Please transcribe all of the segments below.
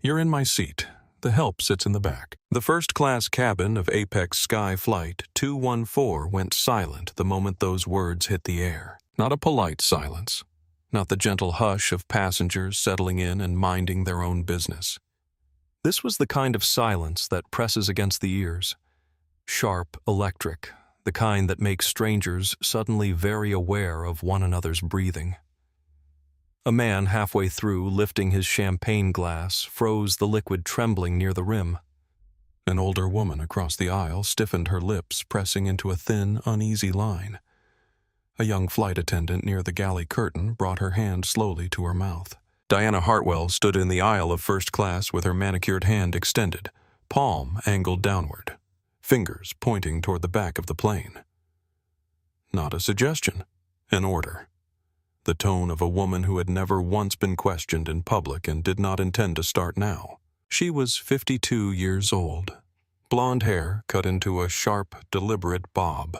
You're in my seat. The help sits in the back. The first-class cabin of Apex Sky Flight 214 went silent the moment those words hit the air. Not a polite silence. Not the gentle hush of passengers settling in and minding their own business. This was the kind of silence that presses against the ears. Sharp, electric, the kind that makes strangers suddenly very aware of one another's breathing. A man halfway through lifting his champagne glass froze the liquid trembling near the rim. An older woman across the aisle stiffened her lips, pressing into a thin, uneasy line. A young flight attendant near the galley curtain brought her hand slowly to her mouth. Diana Hartwell stood in the aisle of first class with her manicured hand extended, palm angled downward, fingers pointing toward the back of the plane. Not a suggestion, an order. The tone of a woman who had never once been questioned in public and did not intend to start now. She was 52 years old. Blonde hair cut into a sharp, deliberate bob.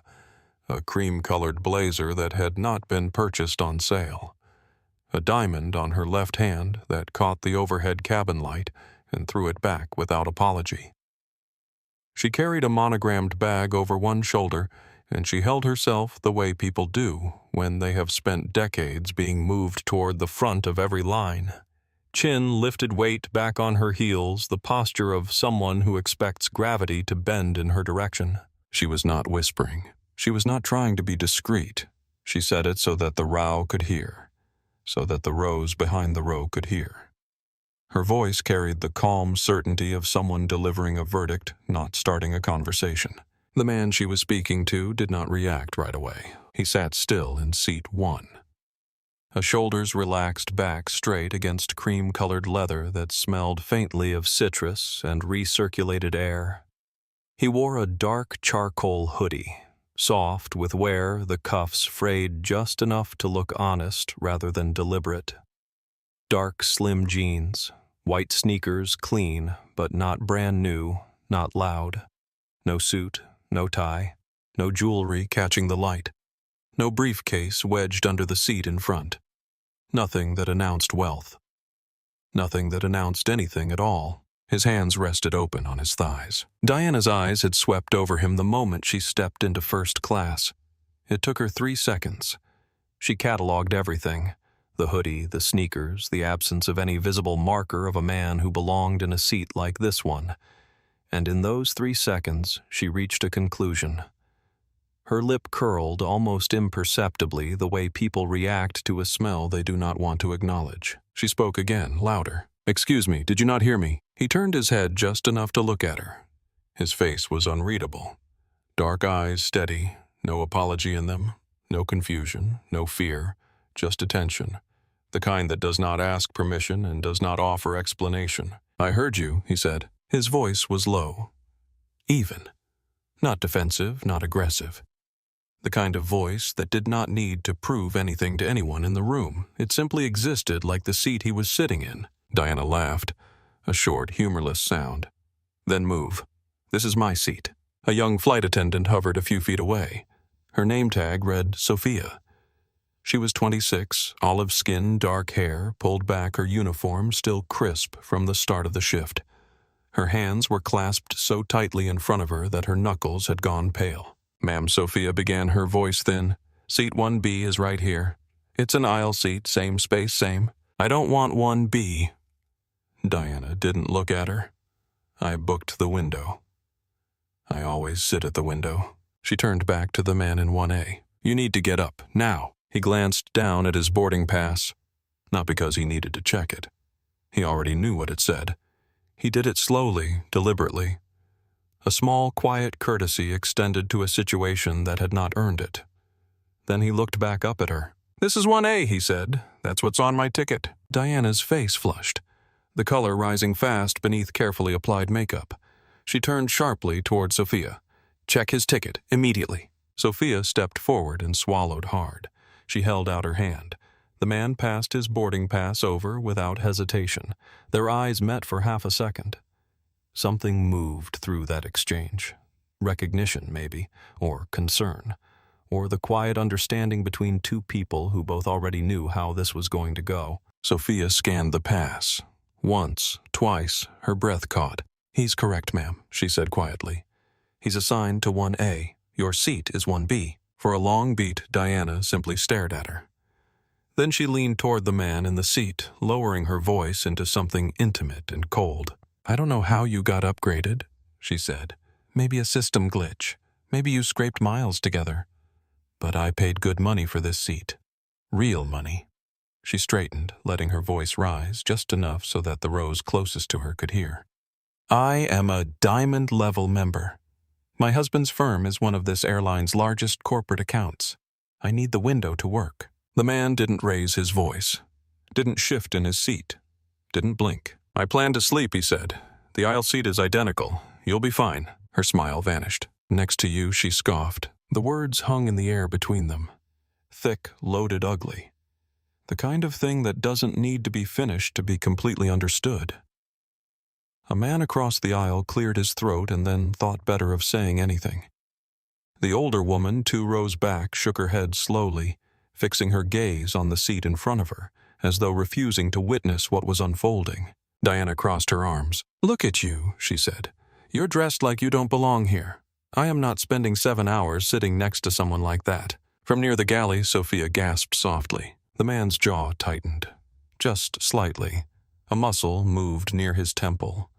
A cream-colored blazer that had not been purchased on sale. A diamond on her left hand that caught the overhead cabin light and threw it back without apology. She carried a monogrammed bag over one shoulder, and she held herself the way people do when they have spent decades being moved toward the front of every line. Chin lifted weight back on her heels, the posture of someone who expects gravity to bend in her direction. She was not whispering. She was not trying to be discreet. She said it so that the row could hear, so that the rows behind the row could hear. Her voice carried the calm certainty of someone delivering a verdict, not starting a conversation. The man she was speaking to did not react right away. He sat still in seat 1. A shoulders relaxed back straight against cream-colored leather that smelled faintly of citrus and recirculated air. He wore a dark charcoal hoodie, soft with wear, the cuffs frayed just enough to look honest rather than deliberate. Dark, slim jeans, white sneakers clean, but not brand new, not loud. No suit. No tie, no jewelry catching the light, no briefcase wedged under the seat in front. Nothing that announced wealth. Nothing that announced anything at all. His hands rested open on his thighs. Diana's eyes had swept over him the moment she stepped into first class. It took her 3 seconds. She cataloged everything. The hoodie, the sneakers, the absence of any visible marker of a man who belonged in a seat like this one. And in those 3 seconds, she reached a conclusion. Her lip curled almost imperceptibly the way people react to a smell they do not want to acknowledge. She spoke again, louder. "Excuse me, did you not hear me?" He turned his head just enough to look at her. His face was unreadable. Dark eyes steady, no apology in them, no confusion, no fear, just attention. The kind that does not ask permission and does not offer explanation. "I heard you," he said. His voice was low, even, not defensive, not aggressive. The kind of voice that did not need to prove anything to anyone in the room. It simply existed like the seat he was sitting in. Diana laughed, a short, humorless sound. "Then move. This is my seat." A young flight attendant hovered a few feet away. Her name tag read Sophia. She was 26, olive skin, dark hair, pulled back, her uniform still crisp from the start of the shift. Her hands were clasped so tightly in front of her that her knuckles had gone pale. "Ma'am," Sophia began, her voice thin. "Seat 1B is right here. It's an aisle seat, same space, same. I don't want 1B. Diana didn't look at her. "I booked the window. I always sit at the window." She turned back to the man in 1A. "You need to get up, now." He glanced down at his boarding pass. Not because he needed to check it. He already knew what it said. He did it slowly, deliberately. A small, quiet courtesy extended to a situation that had not earned it. Then he looked back up at her. "This is 1A, he said. "That's what's on my ticket." Diana's face flushed, the color rising fast beneath carefully applied makeup. She turned sharply toward Sophia. "Check his ticket, immediately." Sophia stepped forward and swallowed hard. She held out her hand. The man passed his boarding pass over without hesitation. Their eyes met for half a second. Something moved through that exchange. Recognition, maybe, or concern, or the quiet understanding between two people who both already knew how this was going to go. Sophia scanned the pass. Once, twice, her breath caught. "He's correct, ma'am," she said quietly. "He's assigned to 1A. Your seat is 1B. For a long beat, Diana simply stared at her. Then she leaned toward the man in the seat, lowering her voice into something intimate and cold. "I don't know how you got upgraded," she said. "Maybe a system glitch. Maybe you scraped miles together. But I paid good money for this seat. Real money." She straightened, letting her voice rise just enough so that the rows closest to her could hear. "I am a diamond-level member. My husband's firm is one of this airline's largest corporate accounts. I need the window to work." The man didn't raise his voice, didn't shift in his seat, didn't blink. "I plan to sleep," he said. "The aisle seat is identical. You'll be fine." Her smile vanished. "Next to you," she scoffed. The words hung in the air between them. Thick, loaded, ugly. The kind of thing that doesn't need to be finished to be completely understood. A man across the aisle cleared his throat and then thought better of saying anything. The older woman, 2 rows back, shook her head slowly, fixing her gaze on the seat in front of her, as though refusing to witness what was unfolding. Diana crossed her arms. "Look at you," she said. "You're dressed like you don't belong here. I am not spending 7 hours sitting next to someone like that." From near the galley, Sophia gasped softly. The man's jaw tightened. Just slightly. A muscle moved near his temple.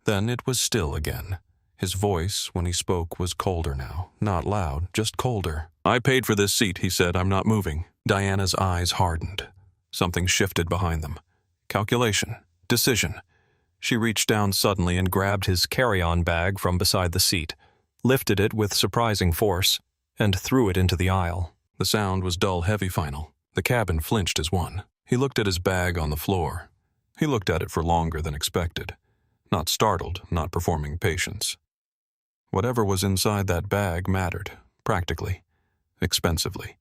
Then it was still again. His voice, when he spoke, was colder now. Not loud, just colder. "I paid for this seat," he said. "I'm not moving." Diana's eyes hardened. Something shifted behind them. Calculation. Decision. She reached down suddenly and grabbed his carry-on bag from beside the seat, lifted it with surprising force, and threw it into the aisle. The sound was dull, heavy final. The cabin flinched as one. He looked at his bag on the floor. He looked at it for longer than expected. Not startled, not performing patience. Whatever was inside that bag mattered, practically, expensively.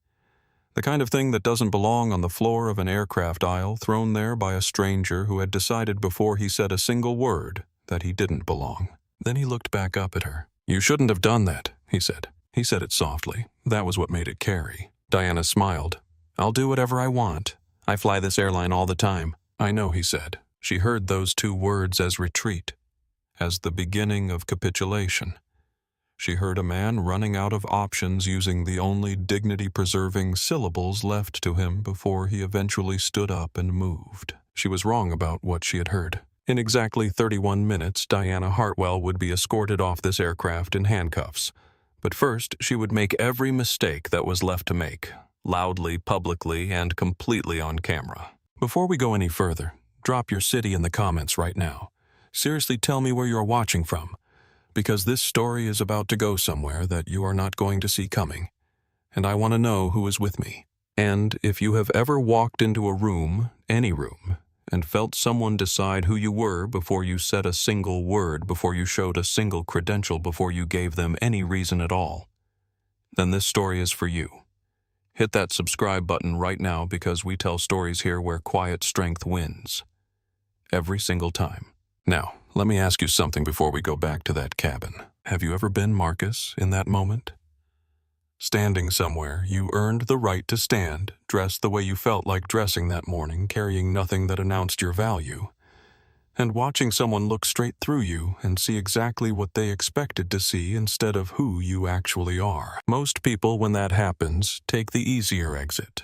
The kind of thing that doesn't belong on the floor of an aircraft aisle, thrown there by a stranger who had decided before he said a single word that he didn't belong. Then he looked back up at her. "You shouldn't have done that," he said. He said it softly. That was what made it carry. Diana smiled. "I'll do whatever I want. I fly this airline all the time." "I know," he said. She heard those 2 words as retreat, as the beginning of capitulation. She heard a man running out of options using the only dignity-preserving syllables left to him before he eventually stood up and moved. She was wrong about what she had heard. In exactly 31 minutes, Diana Hartwell would be escorted off this aircraft in handcuffs. But first, she would make every mistake that was left to make, loudly, publicly, and completely on camera. Before we go any further, drop your city in the comments right now. Seriously, tell me where you're watching from, because this story is about to go somewhere that you are not going to see coming, and I want to know who is with me. And if you have ever walked into a room, any room, and felt someone decide who you were before you said a single word, before you showed a single credential, before you gave them any reason at all, then this story is for you. Hit that subscribe button right now, because we tell stories here where quiet strength wins. Every single time. Now, let me ask you something before we go back to that cabin. Have you ever been Marcus in that moment? Standing somewhere, you earned the right to stand, dressed the way you felt like dressing that morning, carrying nothing that announced your value, and watching someone look straight through you and see exactly what they expected to see instead of who you actually are. Most people, when that happens, take the easier exit.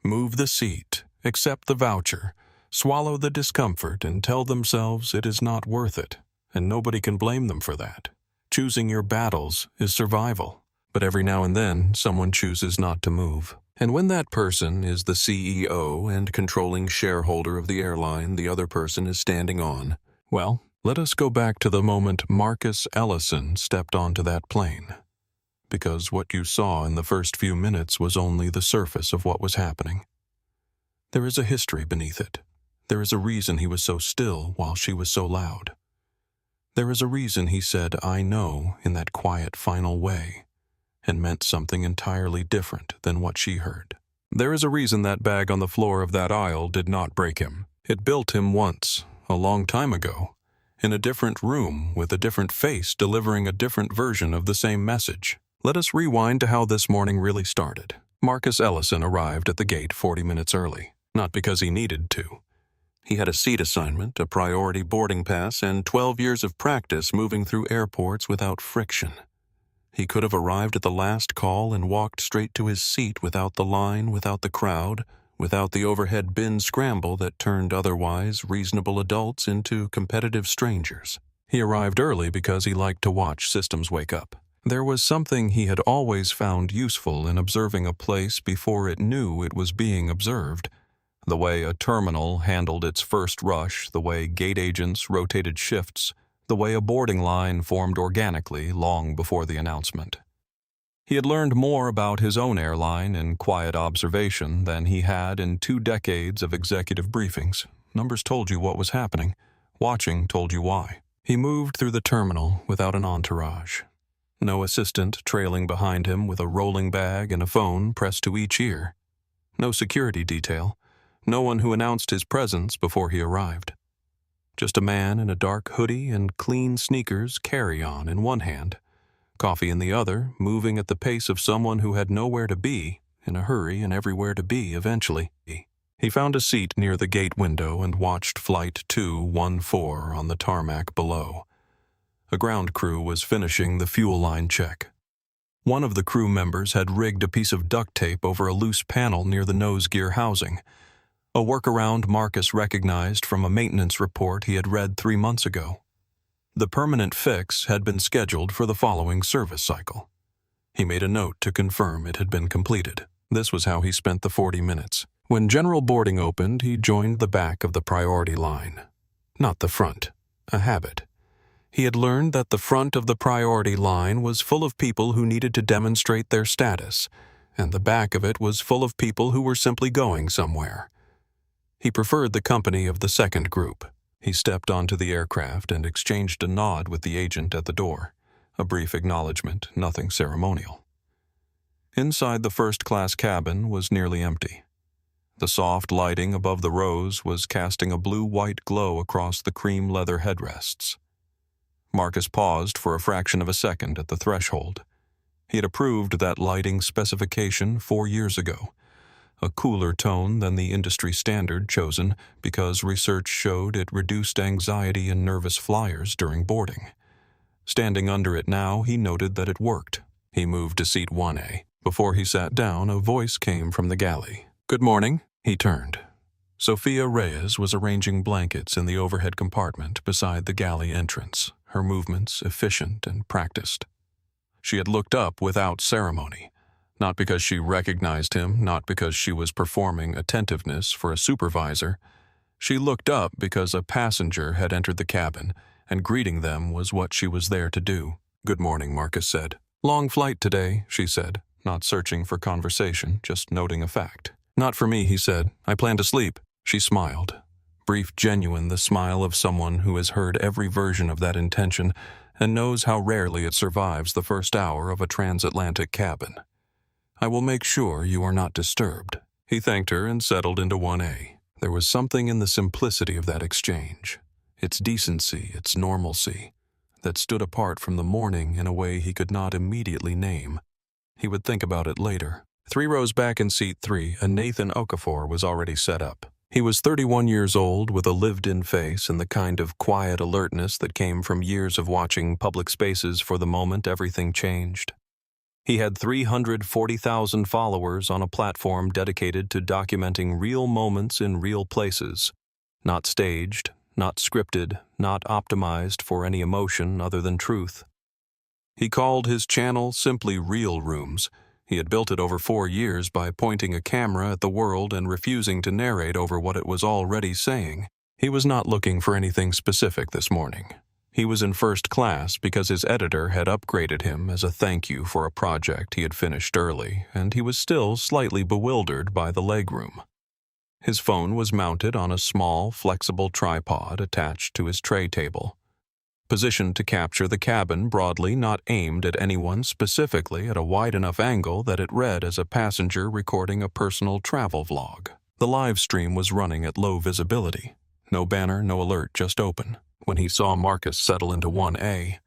Move the seat, accept the voucher, swallow the discomfort, and tell themselves it is not worth it, and nobody can blame them for that. Choosing your battles is survival. But every now and then, someone chooses not to move. And when that person is the CEO and controlling shareholder of the airline the other person is standing on, well, let us go back to the moment Marcus Ellison stepped onto that plane. Because what you saw in the first few minutes was only the surface of what was happening. There is a history beneath it. There is a reason he was so still while she was so loud. There is a reason he said, "I know," in that quiet, final way, and meant something entirely different than what she heard. There is a reason that bag on the floor of that aisle did not break him. It built him once, a long time ago, in a different room with a different face delivering a different version of the same message. Let us rewind to how this morning really started. Marcus Ellison arrived at the gate 40 minutes early, not because he needed to. He had a seat assignment, a priority boarding pass, and 12 years of practice moving through airports without friction. He could have arrived at the last call and walked straight to his seat without the line, without the crowd, without the overhead bin scramble that turned otherwise reasonable adults into competitive strangers. He arrived early because he liked to watch systems wake up. There was something he had always found useful in observing a place before it knew it was being observed. The way a terminal handled its first rush, the way gate agents rotated shifts, the way a boarding line formed organically long before the announcement. He had learned more about his own airline in quiet observation than he had in 2 decades of executive briefings. Numbers told you what was happening. Watching told you why. He moved through the terminal without an entourage. No assistant trailing behind him with a rolling bag and a phone pressed to each ear. No security detail. No one who announced his presence before he arrived. Just a man in a dark hoodie and clean sneakers carry-on in one hand, coffee in the other, moving at the pace of someone who had nowhere to be, in a hurry and everywhere to be eventually. He found a seat near the gate window and watched Flight 214 on the tarmac below. A ground crew was finishing the fuel line check. One of the crew members had rigged a piece of duct tape over a loose panel near the nose gear housing, a workaround Marcus recognized from a maintenance report he had read 3 months ago. The permanent fix had been scheduled for the following service cycle. He made a note to confirm it had been completed. This was how he spent the 40 minutes. When general boarding opened, he joined the back of the priority line. Not the front, a habit. He had learned that the front of the priority line was full of people who needed to demonstrate their status, and the back of it was full of people who were simply going somewhere. He preferred the company of the second group. He stepped onto the aircraft and exchanged a nod with the agent at the door. A brief acknowledgement, nothing ceremonial. Inside the first-class cabin was nearly empty. The soft lighting above the rows was casting a blue-white glow across the cream leather headrests. Marcus paused for a fraction of a second at the threshold. He had approved that lighting specification 4 years ago, a cooler tone than the industry standard chosen because research showed it reduced anxiety in nervous flyers during boarding. Standing under it now, he noted that it worked. He moved to seat 1A. Before he sat down, a voice came from the galley. "Good morning." He turned. Sophia Reyes was arranging blankets in the overhead compartment beside the galley entrance, her movements efficient and practiced. She had looked up without ceremony, not because she recognized him, not because she was performing attentiveness for a supervisor. She looked up because a passenger had entered the cabin, and greeting them was what she was there to do. "Good morning," Marcus said. "Long flight today," she said, not searching for conversation, just noting a fact. "Not for me," he said. "I plan to sleep." She smiled. Brief, genuine, the smile of someone who has heard every version of that intention and knows how rarely it survives the first hour of a transatlantic cabin. "I will make sure you are not disturbed." He thanked her and settled into 1A. There was something in the simplicity of that exchange, its decency, its normalcy, that stood apart from the morning in a way he could not immediately name. He would think about it later. 3 rows back in seat 3, a Nathan Okafor was already set up. He was 31 years old with a lived-in face and the kind of quiet alertness that came from years of watching public spaces for the moment everything changed. He had 340,000 followers on a platform dedicated to documenting real moments in real places, not staged, not scripted, not optimized for any emotion other than truth. He called his channel simply Real Rooms. He had built it over 4 years by pointing a camera at the world and refusing to narrate over what it was already saying. He was not looking for anything specific this morning. He was in first class because his editor had upgraded him as a thank you for a project he had finished early, and he was still slightly bewildered by the legroom. His phone was mounted on a small, flexible tripod attached to his tray table, positioned to capture the cabin broadly, not aimed at anyone specifically, at a wide enough angle that it read as a passenger recording a personal travel vlog. The live stream was running at low visibility. No banner, no alert, just open. When he saw Marcus settle into 1A,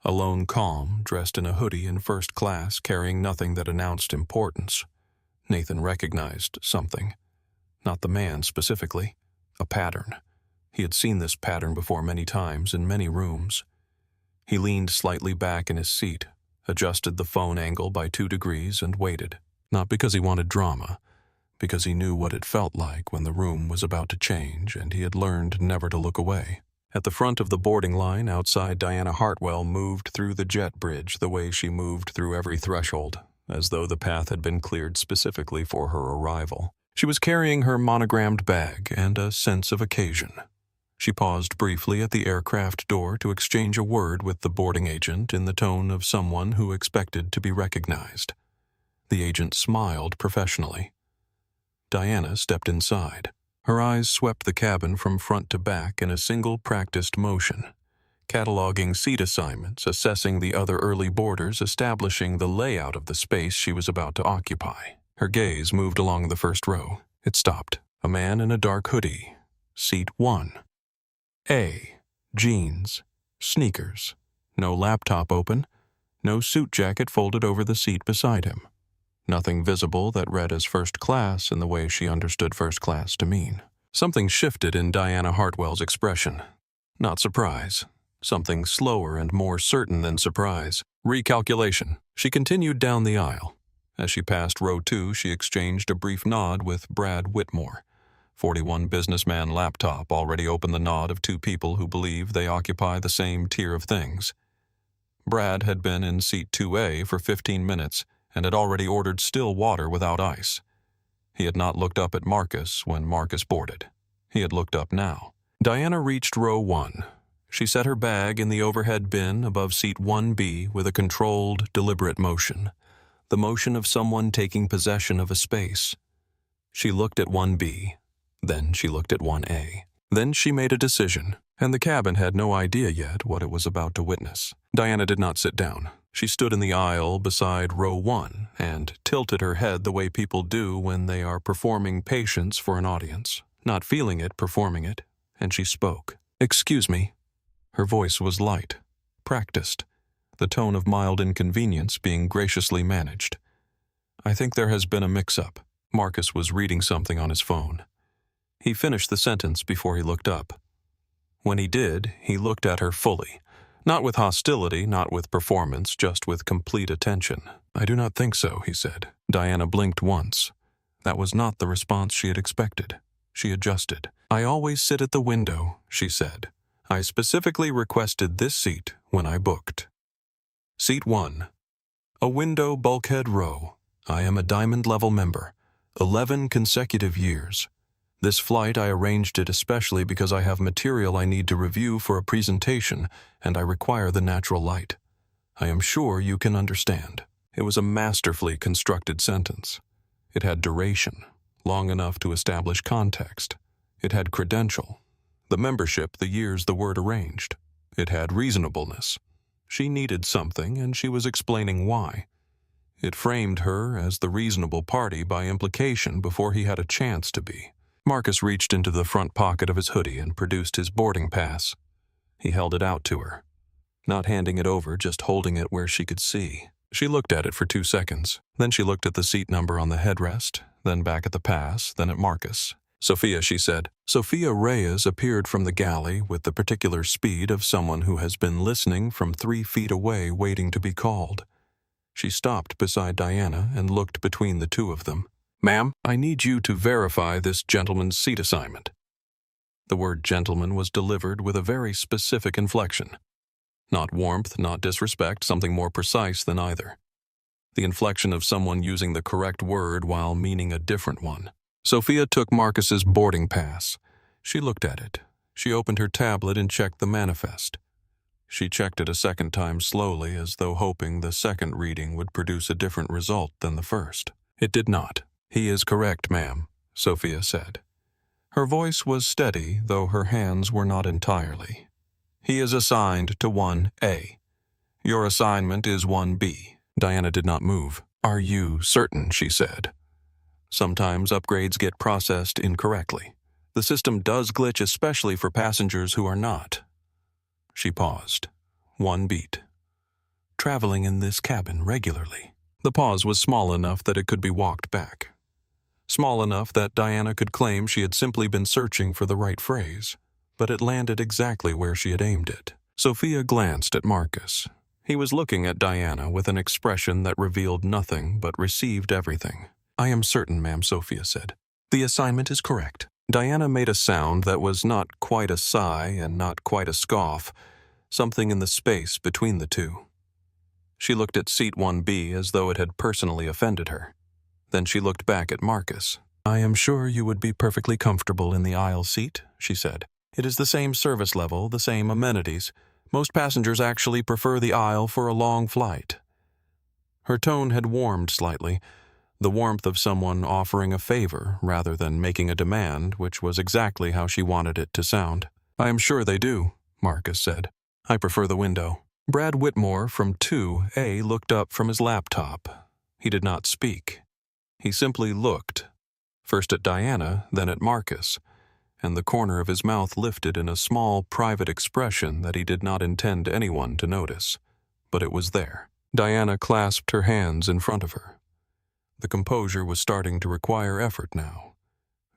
alone calm, dressed in a hoodie in first class, carrying nothing that announced importance, Nathan recognized something. Not the man specifically, a pattern. He had seen this pattern before many times in many rooms. He leaned slightly back in his seat, adjusted the phone angle by 2 degrees, and waited. Not because he wanted drama, because he knew what it felt like when the room was about to change and he had learned never to look away. At the front of the boarding line outside, Diana Hartwell moved through the jet bridge the way she moved through every threshold, as though the path had been cleared specifically for her arrival. She was carrying her monogrammed bag and a sense of occasion. She paused briefly at the aircraft door to exchange a word with the boarding agent in the tone of someone who expected to be recognized. The agent smiled professionally. Diana stepped inside. Her eyes swept the cabin from front to back in a single practiced motion, cataloging seat assignments, assessing the other early boarders, establishing the layout of the space she was about to occupy. Her gaze moved along the first row. It stopped. A man in a dark hoodie. Seat 1. A. Jeans. Sneakers. No laptop open. No suit jacket folded over the seat beside him. Nothing visible that read as first class in the way she understood first class to mean. Something shifted in Diana Hartwell's expression. Not surprise. Something slower and more certain than surprise. Recalculation. She continued down the aisle. As she passed row 2, she exchanged a brief nod with Brad Whitmore. 41 businessman laptop already opened the nod of 2 people who believe they occupy the same tier of things. Brad had been in seat 2A for 15 minutes and had already ordered still water without ice. He had not looked up at Marcus when Marcus boarded. He had looked up now. Diana reached row 1. She set her bag in the overhead bin above seat 1B with a controlled, deliberate motion. The motion of someone taking possession of a space. She looked at 1B. Then she looked at 1A. Then she made a decision, and the cabin had no idea yet what it was about to witness. Diana did not sit down. She stood in the aisle beside row 1 and tilted her head the way people do when they are performing patience for an audience, not feeling it, performing it, and she spoke. "Excuse me." Her voice was light, practiced, the tone of mild inconvenience being graciously managed. "I think there has been a mix-up." Marcus was reading something on his phone. He finished the sentence before he looked up. When he did, he looked at her fully. Not with hostility, not with performance, just with complete attention. "I do not think so," he said. Diana blinked once. That was not the response she had expected. She adjusted. "I always sit at the window," she said. "I specifically requested this seat when I booked." Seat 1. A window bulkhead row. I am a diamond-level member. 11 consecutive years. This flight, I arranged it especially because I have material I need to review for a presentation, and I require the natural light. I am sure you can understand. It was a masterfully constructed sentence. It had duration, long enough to establish context. It had credential, the membership, the years the word arranged. It had reasonableness. She needed something, and she was explaining why. It framed her as the reasonable party by implication before he had a chance to be. Marcus reached into the front pocket of his hoodie and produced his boarding pass. He held it out to her, not handing it over, just holding it where she could see. She looked at it for 2 seconds. Then she looked at the seat number on the headrest, then back at the pass, then at Marcus. "Sophia," she said. Sophia Reyes appeared from the galley with the particular speed of someone who has been listening from 3 feet away waiting to be called. She stopped beside Diana and looked between the 2 of them. "Ma'am, I need you to verify this gentleman's seat assignment." The word gentleman was delivered with a very specific inflection. Not warmth, not disrespect, something more precise than either. The inflection of someone using the correct word while meaning a different one. Sophia took Marcus's boarding pass. She looked at it. She opened her tablet and checked the manifest. She checked it a second time slowly, as though hoping the second reading would produce a different result than the first. It did not. "He is correct, ma'am," Sophia said. Her voice was steady, though her hands were not entirely. "He is assigned to 1A. Your assignment is 1B. Diana did not move. "Are you certain?" she said. Sometimes upgrades get processed incorrectly. The system does glitch, especially for passengers who are not. She paused. 1 beat. "Traveling in this cabin regularly." The pause was small enough that it could be walked back. Small enough that Diana could claim she had simply been searching for the right phrase. but it landed exactly where she had aimed it. Sophia glanced at Marcus. He was looking at Diana with an expression that revealed nothing but received everything. "I am certain, ma'am," Sophia said. "The assignment is correct." Diana made a sound that was not quite a sigh and not quite a scoff, something in the space between the two. She looked at seat 1B as though it had personally offended her. Then she looked back at Marcus. "I am sure you would be perfectly comfortable in the aisle seat," she said. "It is the same service level, the same amenities. Most passengers actually prefer the aisle for a long flight." Her tone had warmed slightly, the warmth of someone offering a favor rather than making a demand, which was exactly how she wanted it to sound. "I am sure they do," Marcus said. "I prefer the window." Brad Whitmore from 2A looked up from his laptop. He did not speak. He simply looked, first at Diana, then at Marcus, and the corner of his mouth lifted in a small, private expression that he did not intend anyone to notice. But it was there. Diana clasped her hands in front of her. The composure was starting to require effort now,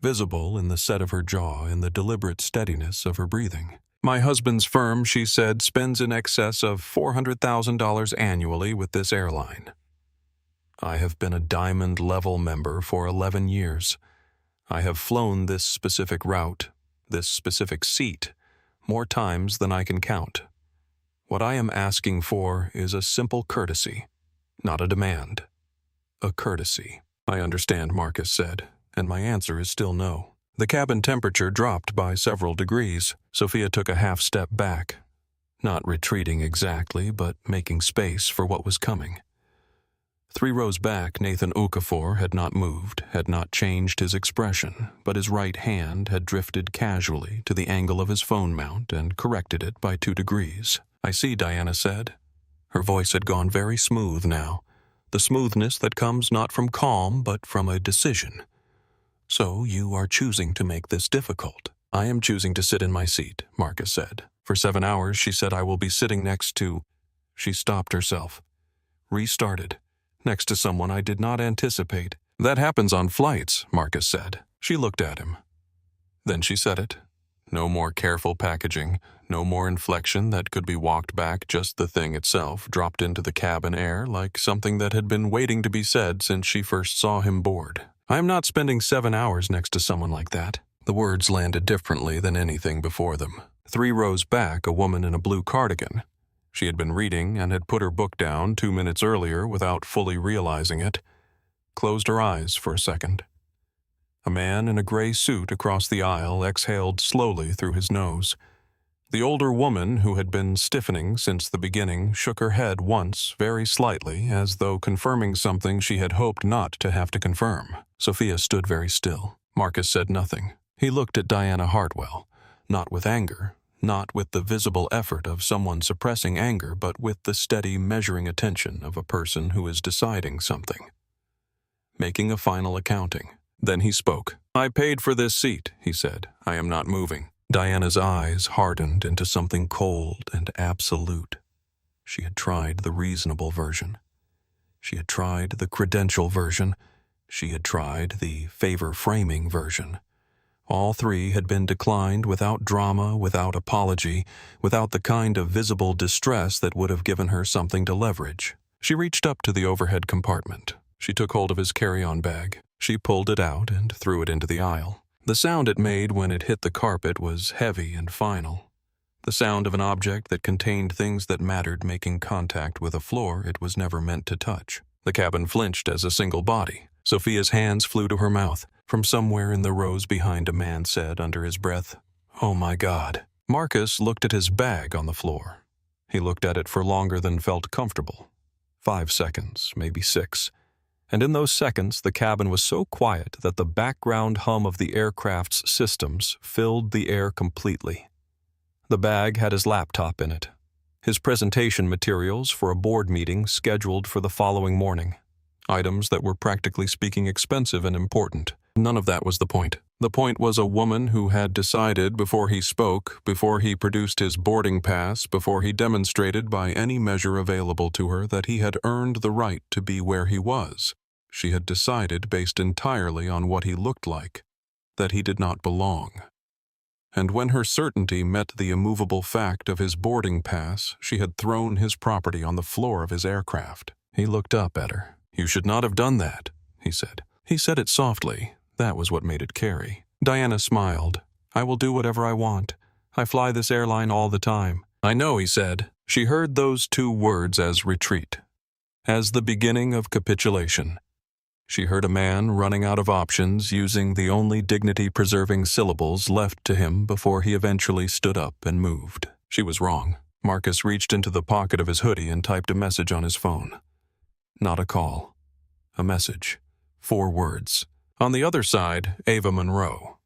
visible in the set of her jaw and the deliberate steadiness of her breathing. "My husband's firm," she said, "spends in excess of $400,000 annually with this airline. I have been a Diamond Level member for 11 years. I have flown this specific route, this specific seat, more times than I can count. What I am asking for is a simple courtesy, not a demand. A courtesy." "I understand," Marcus said, "and my answer is still no." The cabin temperature dropped by several degrees. Sophia took a half step back, not retreating exactly, but making space for what was coming. 3 rows back, Nathan Okafor had not moved, had not changed his expression, but his right hand had drifted casually to the angle of his phone mount and corrected it by 2 degrees. "I see," Diana said. Her voice had gone very smooth now, the smoothness that comes not from calm but from a decision. "So you are choosing to make this difficult." "I am choosing to sit in my seat," Marcus said. "For 7 hours," she said, "I will be sitting next to—" She stopped herself, restarted, "next to someone I did not anticipate." "That happens on flights," Marcus said. She looked at him. Then she said it. No more careful packaging, no more inflection that could be walked back, just the thing itself, dropped into the cabin air like something that had been waiting to be said since she first saw him board. "I am not spending 7 hours next to someone like that." The words landed differently than anything before them. 3 rows back, a woman in a blue cardigan. She had been reading and had put her book down 2 minutes earlier without fully realizing it. Closed her eyes for a second. A man in a gray suit across the aisle exhaled slowly through his nose. The older woman, who had been stiffening since the beginning, shook her head once, very slightly, as though confirming something she had hoped not to have to confirm. Sophia stood very still. Marcus said nothing. He looked at Diana Hartwell, not with anger, not with the visible effort of someone suppressing anger, but with the steady, measuring attention of a person who is deciding something, making a final accounting. Then he spoke. "I paid for this seat," he said. "I am not moving." Diana's eyes hardened into something cold and absolute. She had tried the reasonable version. She had tried the credential version. She had tried the favor-framing version. All 3 had been declined without drama, without apology, without the kind of visible distress that would have given her something to leverage. She reached up to the overhead compartment. She took hold of his carry-on bag. She pulled it out and threw it into the aisle. The sound it made when it hit the carpet was heavy and final. The sound of an object that contained things that mattered making contact with a floor it was never meant to touch. The cabin flinched as a single body. Sophia's hands flew to her mouth. From somewhere in the rows behind, a man said under his breath, "Oh my God." Marcus looked at his bag on the floor. He looked at it for longer than felt comfortable. 5 seconds, maybe 6. And in those seconds, the cabin was so quiet that the background hum of the aircraft's systems filled the air completely. The bag had his laptop in it, his presentation materials for a board meeting scheduled for the following morning, items that were practically speaking expensive and important. None of that was the point. The point was a woman who had decided before he spoke, before he produced his boarding pass, before he demonstrated by any measure available to her that he had earned the right to be where he was. She had decided, based entirely on what he looked like, that he did not belong. And when her certainty met the immovable fact of his boarding pass, she had thrown his property on the floor of his aircraft. He looked up at her. "You should not have done that," he said. He said it softly. That was what made it carry. Diana smiled. "I will do whatever I want. I fly this airline all the time." "I know," he said. She heard those two words as retreat, as the beginning of capitulation. She heard a man running out of options, using the only dignity-preserving syllables left to him before he eventually stood up and moved. She was wrong. Marcus reached into the pocket of his hoodie and typed a message on his phone. Not a call. A message. 4 words. On the other side, Ava Monroe,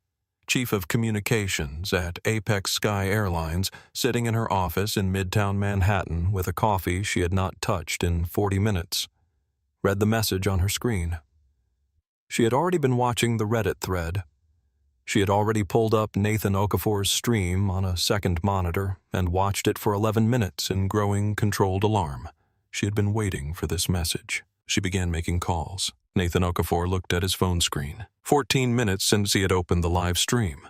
Chief of Communications at Apex Sky Airlines, sitting in her office in Midtown Manhattan with a coffee she had not touched in 40 minutes, read the message on her screen. She had already been watching the Reddit thread. She had already pulled up Nathan Okafor's stream on a second monitor and watched it for 11 minutes in growing controlled alarm. She had been waiting for this message. She began making calls. Nathan Okafor looked at his phone screen. 14 minutes since he had opened the live stream.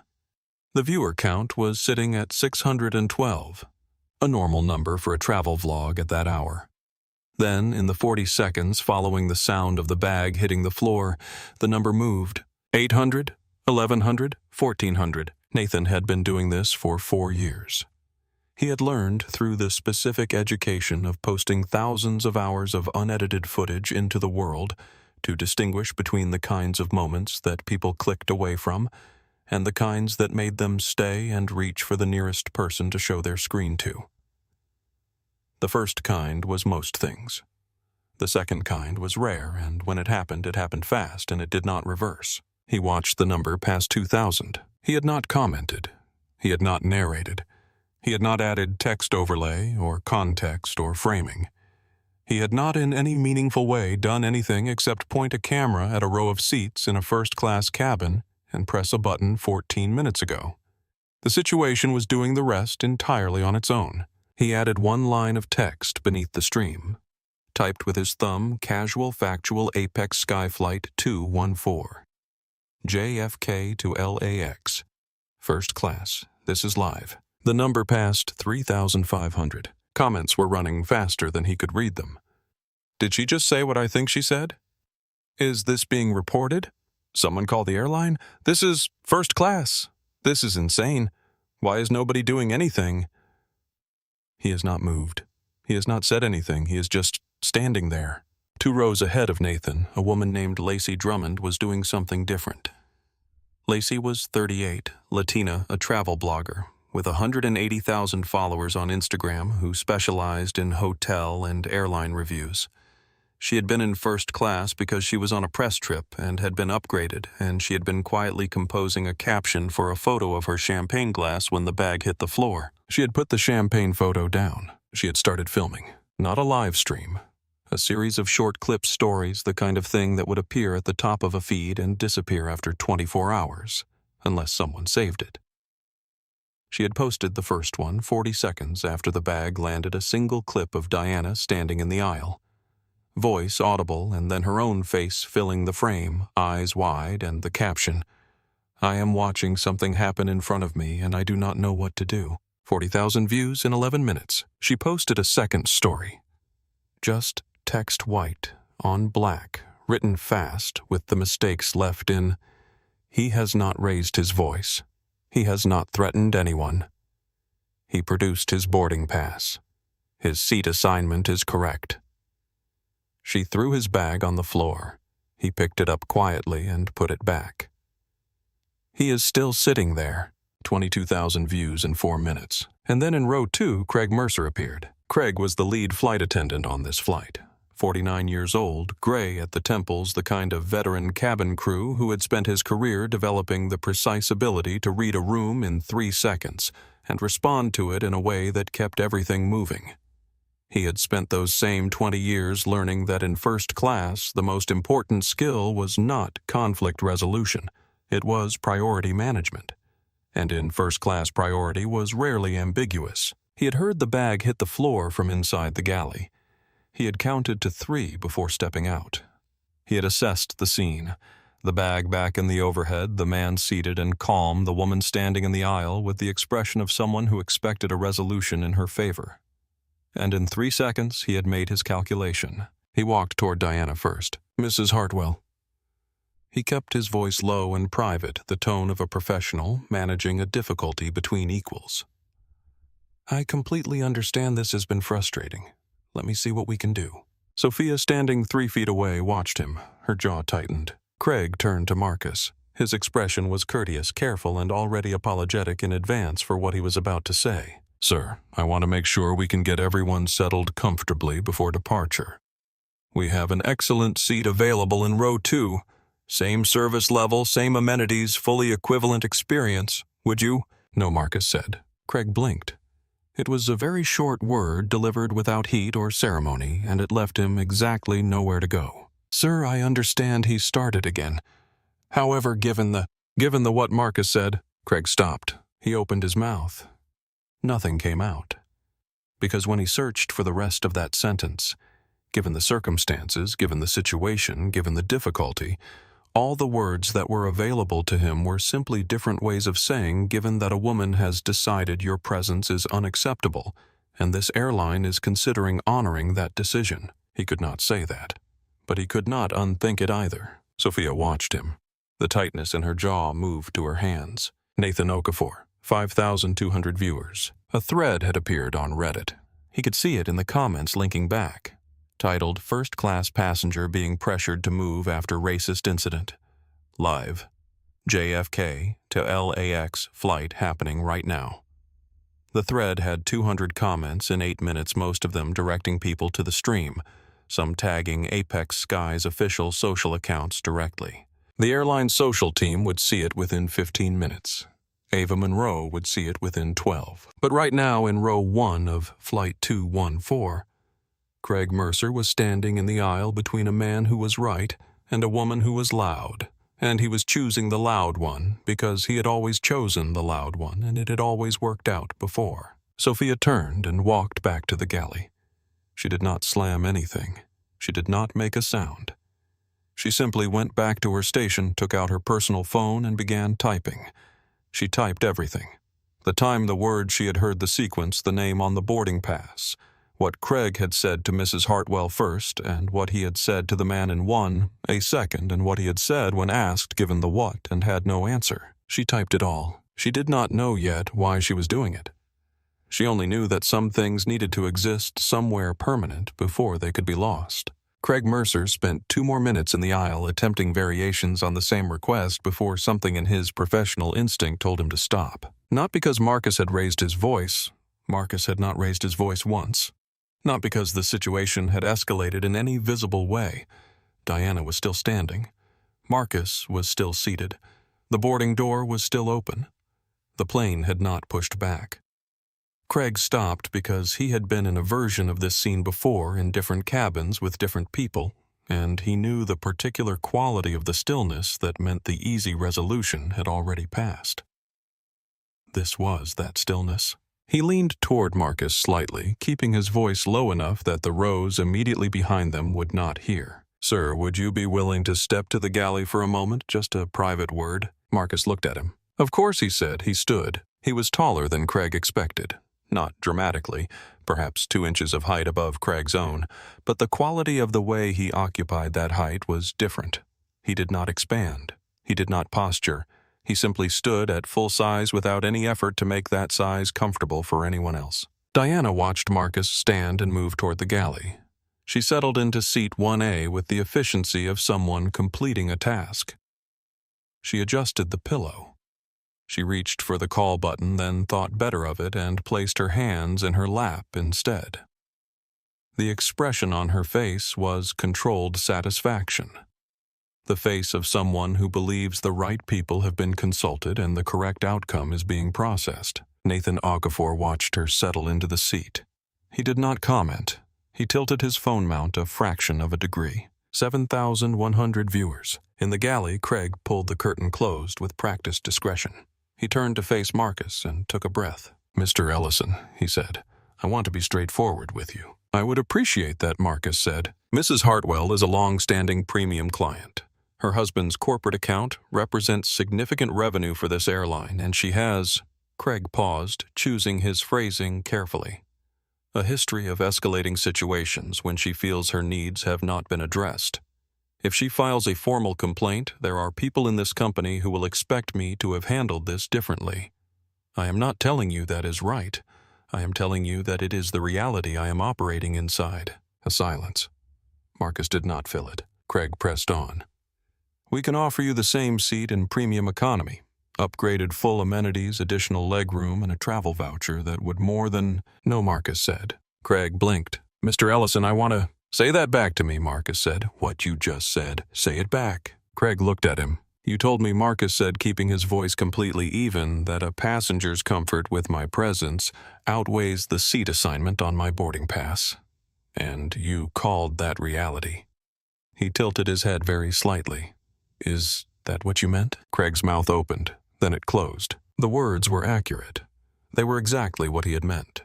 The viewer count was sitting at 612, a normal number for a travel vlog at that hour. Then, in the 40 seconds following the sound of the bag hitting the floor, the number moved. 800, 1100, 1400. Nathan had been doing this for 4 years. He had learned through the specific education of posting thousands of hours of unedited footage into the world to distinguish between the kinds of moments that people clicked away from and the kinds that made them stay and reach for the nearest person to show their screen to. The first kind was most things. The second kind was rare, and when it happened fast, and it did not reverse. He watched the number pass 2,000. He had not commented. He had not narrated. He had not added text overlay or context or framing. He had not in any meaningful way done anything except point a camera at a row of seats in a first-class cabin and press a button 14 minutes ago. The situation was doing the rest entirely on its own. He added 1 line of text beneath the stream, typed with his thumb, "Casual Factual Apex Sky Flight 214. JFK to LAX. First class. This is live." The number passed 3,500. Comments were running faster than he could read them. "Did she just say what I think she said? Is this being reported? Someone call the airline? This is first class. This is insane. Why is nobody doing anything?" He has not moved. He has not said anything. He is just standing there. 2 rows ahead of Nathan, a woman named Lacey Drummond was doing something different. Lacey was 38, Latina, a travel blogger, with 180,000 followers on Instagram who specialized in hotel and airline reviews. She had been in first class because she was on a press trip and had been upgraded, and she had been quietly composing a caption for a photo of her champagne glass when the bag hit the floor. She had put the champagne photo down. She had started filming. Not a live stream. A series of short clip stories, the kind of thing that would appear at the top of a feed and disappear after 24 hours, unless someone saved it. She had posted the first one 40 seconds after the bag landed a single clip of Diana standing in the aisle. Voice audible, and then her own face filling the frame, eyes wide, and the caption, "I am watching something happen in front of me, and I do not know what to do." 40,000 views in 11 minutes. She posted a second story. Just text white, on black, written fast, with the mistakes left in, "He has not raised his voice. He has not threatened anyone. He produced his boarding pass. His seat assignment is correct." She threw his bag on the floor. He picked it up quietly and put it back. He is still sitting there. 22,000 views in 4 minutes. And then in row 2, Craig Mercer appeared. Craig was the lead flight attendant on this flight. 49 years old, gray at the temples, the kind of veteran cabin crew who had spent his career developing the precise ability to read a room in 3 seconds and respond to it in a way that kept everything moving. He had spent those same 20 years learning that in first class, the most important skill was not conflict resolution. It was priority management. And in first class, priority was rarely ambiguous. He had heard the bag hit the floor from inside the galley. He had counted to 3 before stepping out. He had assessed the scene. The bag back in the overhead, the man seated and calm, the woman standing in the aisle with the expression of someone who expected a resolution in her favor. And in 3 seconds, he had made his calculation. He walked toward Diana first. "Mrs. Hartwell." He kept his voice low and private, the tone of a professional managing a difficulty between equals. "I completely understand this has been frustrating. Let me see what we can do." Sophia, standing 3 feet away, watched him, her jaw tightened. Craig turned to Marcus. His expression was courteous, careful, and already apologetic in advance for what he was about to say. "Sir, I want to make sure we can get everyone settled comfortably before departure. We have an excellent seat available in row 2. Same service level, same amenities, fully equivalent experience. Would you?" "No," Marcus said. Craig blinked. It was a very short word delivered without heat or ceremony, and it left him exactly nowhere to go. "Sir, I understand," he started again. "However, given the what Marcus said." Craig stopped. He opened his mouth. Nothing came out. Because when he searched for the rest of that sentence, given the circumstances, given the situation, given the difficulty, all the words that were available to him were simply different ways of saying, given that a woman has decided your presence is unacceptable, and this airline is considering honoring that decision. He could not say that. But he could not unthink it either. Sophia watched him. The tightness in her jaw moved to her hands. Nathan Okafor, 5,200 viewers. A thread had appeared on Reddit. He could see it in the comments linking back. Titled, "First-Class Passenger Being Pressured to Move After Racist Incident. Live. JFK to LAX flight happening right now." The thread had 200 comments in 8 minutes, most of them directing people to the stream, some tagging Apex Sky's official social accounts directly. The airline social team would see it within 15 minutes. Ava Monroe would see it within 12. But right now, in row 1 of Flight 214, Craig Mercer was standing in the aisle between a man who was right and a woman who was loud, and he was choosing the loud one because he had always chosen the loud one and it had always worked out before. Sophia turned and walked back to the galley. She did not slam anything. She did not make a sound. She simply went back to her station, took out her personal phone, and began typing. She typed everything. The time, the word she had heard, the sequence, the name on the boarding pass, what Craig had said to Mrs. Hartwell first, and what he had said to the man in 1, a second, and what he had said when asked, given the what, and had no answer. She typed it all. She did not know yet why she was doing it. She only knew that some things needed to exist somewhere permanent before they could be lost. Craig Mercer spent 2 more minutes in the aisle attempting variations on the same request before something in his professional instinct told him to stop. Not because Marcus had raised his voice. Marcus had not raised his voice once. Not because the situation had escalated in any visible way. Diana was still standing. Marcus was still seated. The boarding door was still open. The plane had not pushed back. Craig stopped because he had been in a version of this scene before in different cabins with different people, and he knew the particular quality of the stillness that meant the easy resolution had already passed. This was that stillness. He leaned toward Marcus slightly, keeping his voice low enough that the rows immediately behind them would not hear. "Sir, would you be willing to step to the galley for a moment? Just a private word." Marcus looked at him. "Of course," he said. He stood. He was taller than Craig expected. Not dramatically, perhaps 2 inches of height above Craig's own, but the quality of the way he occupied that height was different. He did not expand. He did not posture. He simply stood at full size without any effort to make that size comfortable for anyone else. Diana watched Marcus stand and move toward the galley. She settled into seat 1A with the efficiency of someone completing a task. She adjusted the pillow. She reached for the call button, then thought better of it and placed her hands in her lap instead. The expression on her face was controlled satisfaction. The face of someone who believes the right people have been consulted and the correct outcome is being processed. Nathan Okafor watched her settle into the seat. He did not comment. He tilted his phone mount a fraction of a degree. 7,100 viewers. In the galley, Craig pulled the curtain closed with practiced discretion. He turned to face Marcus and took a breath. "Mr. Ellison," he said, "I want to be straightforward with you." "I would appreciate that," Marcus said. "Mrs. Hartwell is a long-standing premium client. Her husband's corporate account represents significant revenue for this airline, and she has, Craig paused, choosing his phrasing carefully, a history of escalating situations when she feels her needs have not been addressed. If she files a formal complaint, there are people in this company who will expect me to have handled this differently. I am not telling you that is right. I am telling you that it is the reality I am operating inside. A silence. Marcus did not fill it. Craig pressed on. We can offer you the same seat in premium economy, upgraded full amenities, additional legroom, and a travel voucher that would more than... No, Marcus said. Craig blinked. Mr. Ellison, I want to... Say that back to me, Marcus said. What you just said. Say it back. Craig looked at him. You told me, Marcus said, keeping his voice completely even, that a passenger's comfort with my presence outweighs the seat assignment on my boarding pass. And you called that reality. He tilted his head very slightly. Is that what you meant? Craig's mouth opened, then it closed. The words were accurate. They were exactly what he had meant.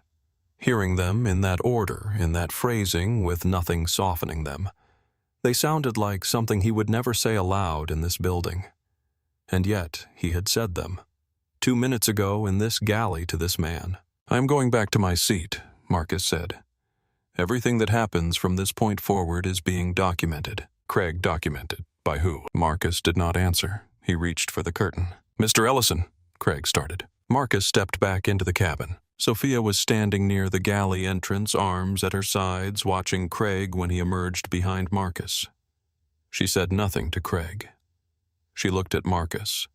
Hearing them in that order, in that phrasing, with nothing softening them, they sounded like something he would never say aloud in this building. And yet, he had said them. 2 minutes ago in this galley to this man. I am going back to my seat, Marcus said. Everything that happens from this point forward is being documented. Craig documented. By who? Marcus did not answer. He reached for the curtain. Mr. Ellison, Craig started. Marcus stepped back into the cabin. Sophia was standing near the galley entrance, arms at her sides, watching Craig when he emerged behind Marcus. She said nothing to Craig. She looked at Marcus.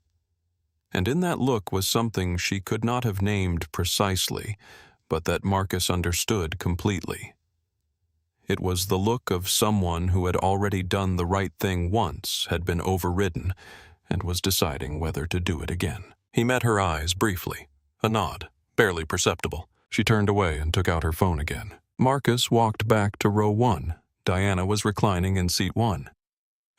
And in that look was something she could not have named precisely, but that Marcus understood completely. It was the look of someone who had already done the right thing once, had been overridden, and was deciding whether to do it again. He met her eyes briefly, a nod. Barely perceptible. She turned away and took out her phone again. Marcus walked back to row 1. Diana was reclining in seat 1.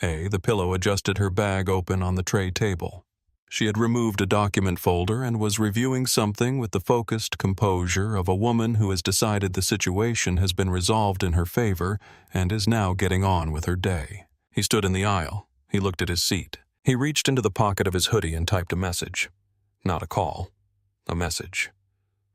The pillow adjusted her bag open on the tray table. She had removed a document folder and was reviewing something with the focused composure of a woman who has decided the situation has been resolved in her favor and is now getting on with her day. He stood in the aisle. He looked at his seat. He reached into the pocket of his hoodie and typed a message. Not a call. A message.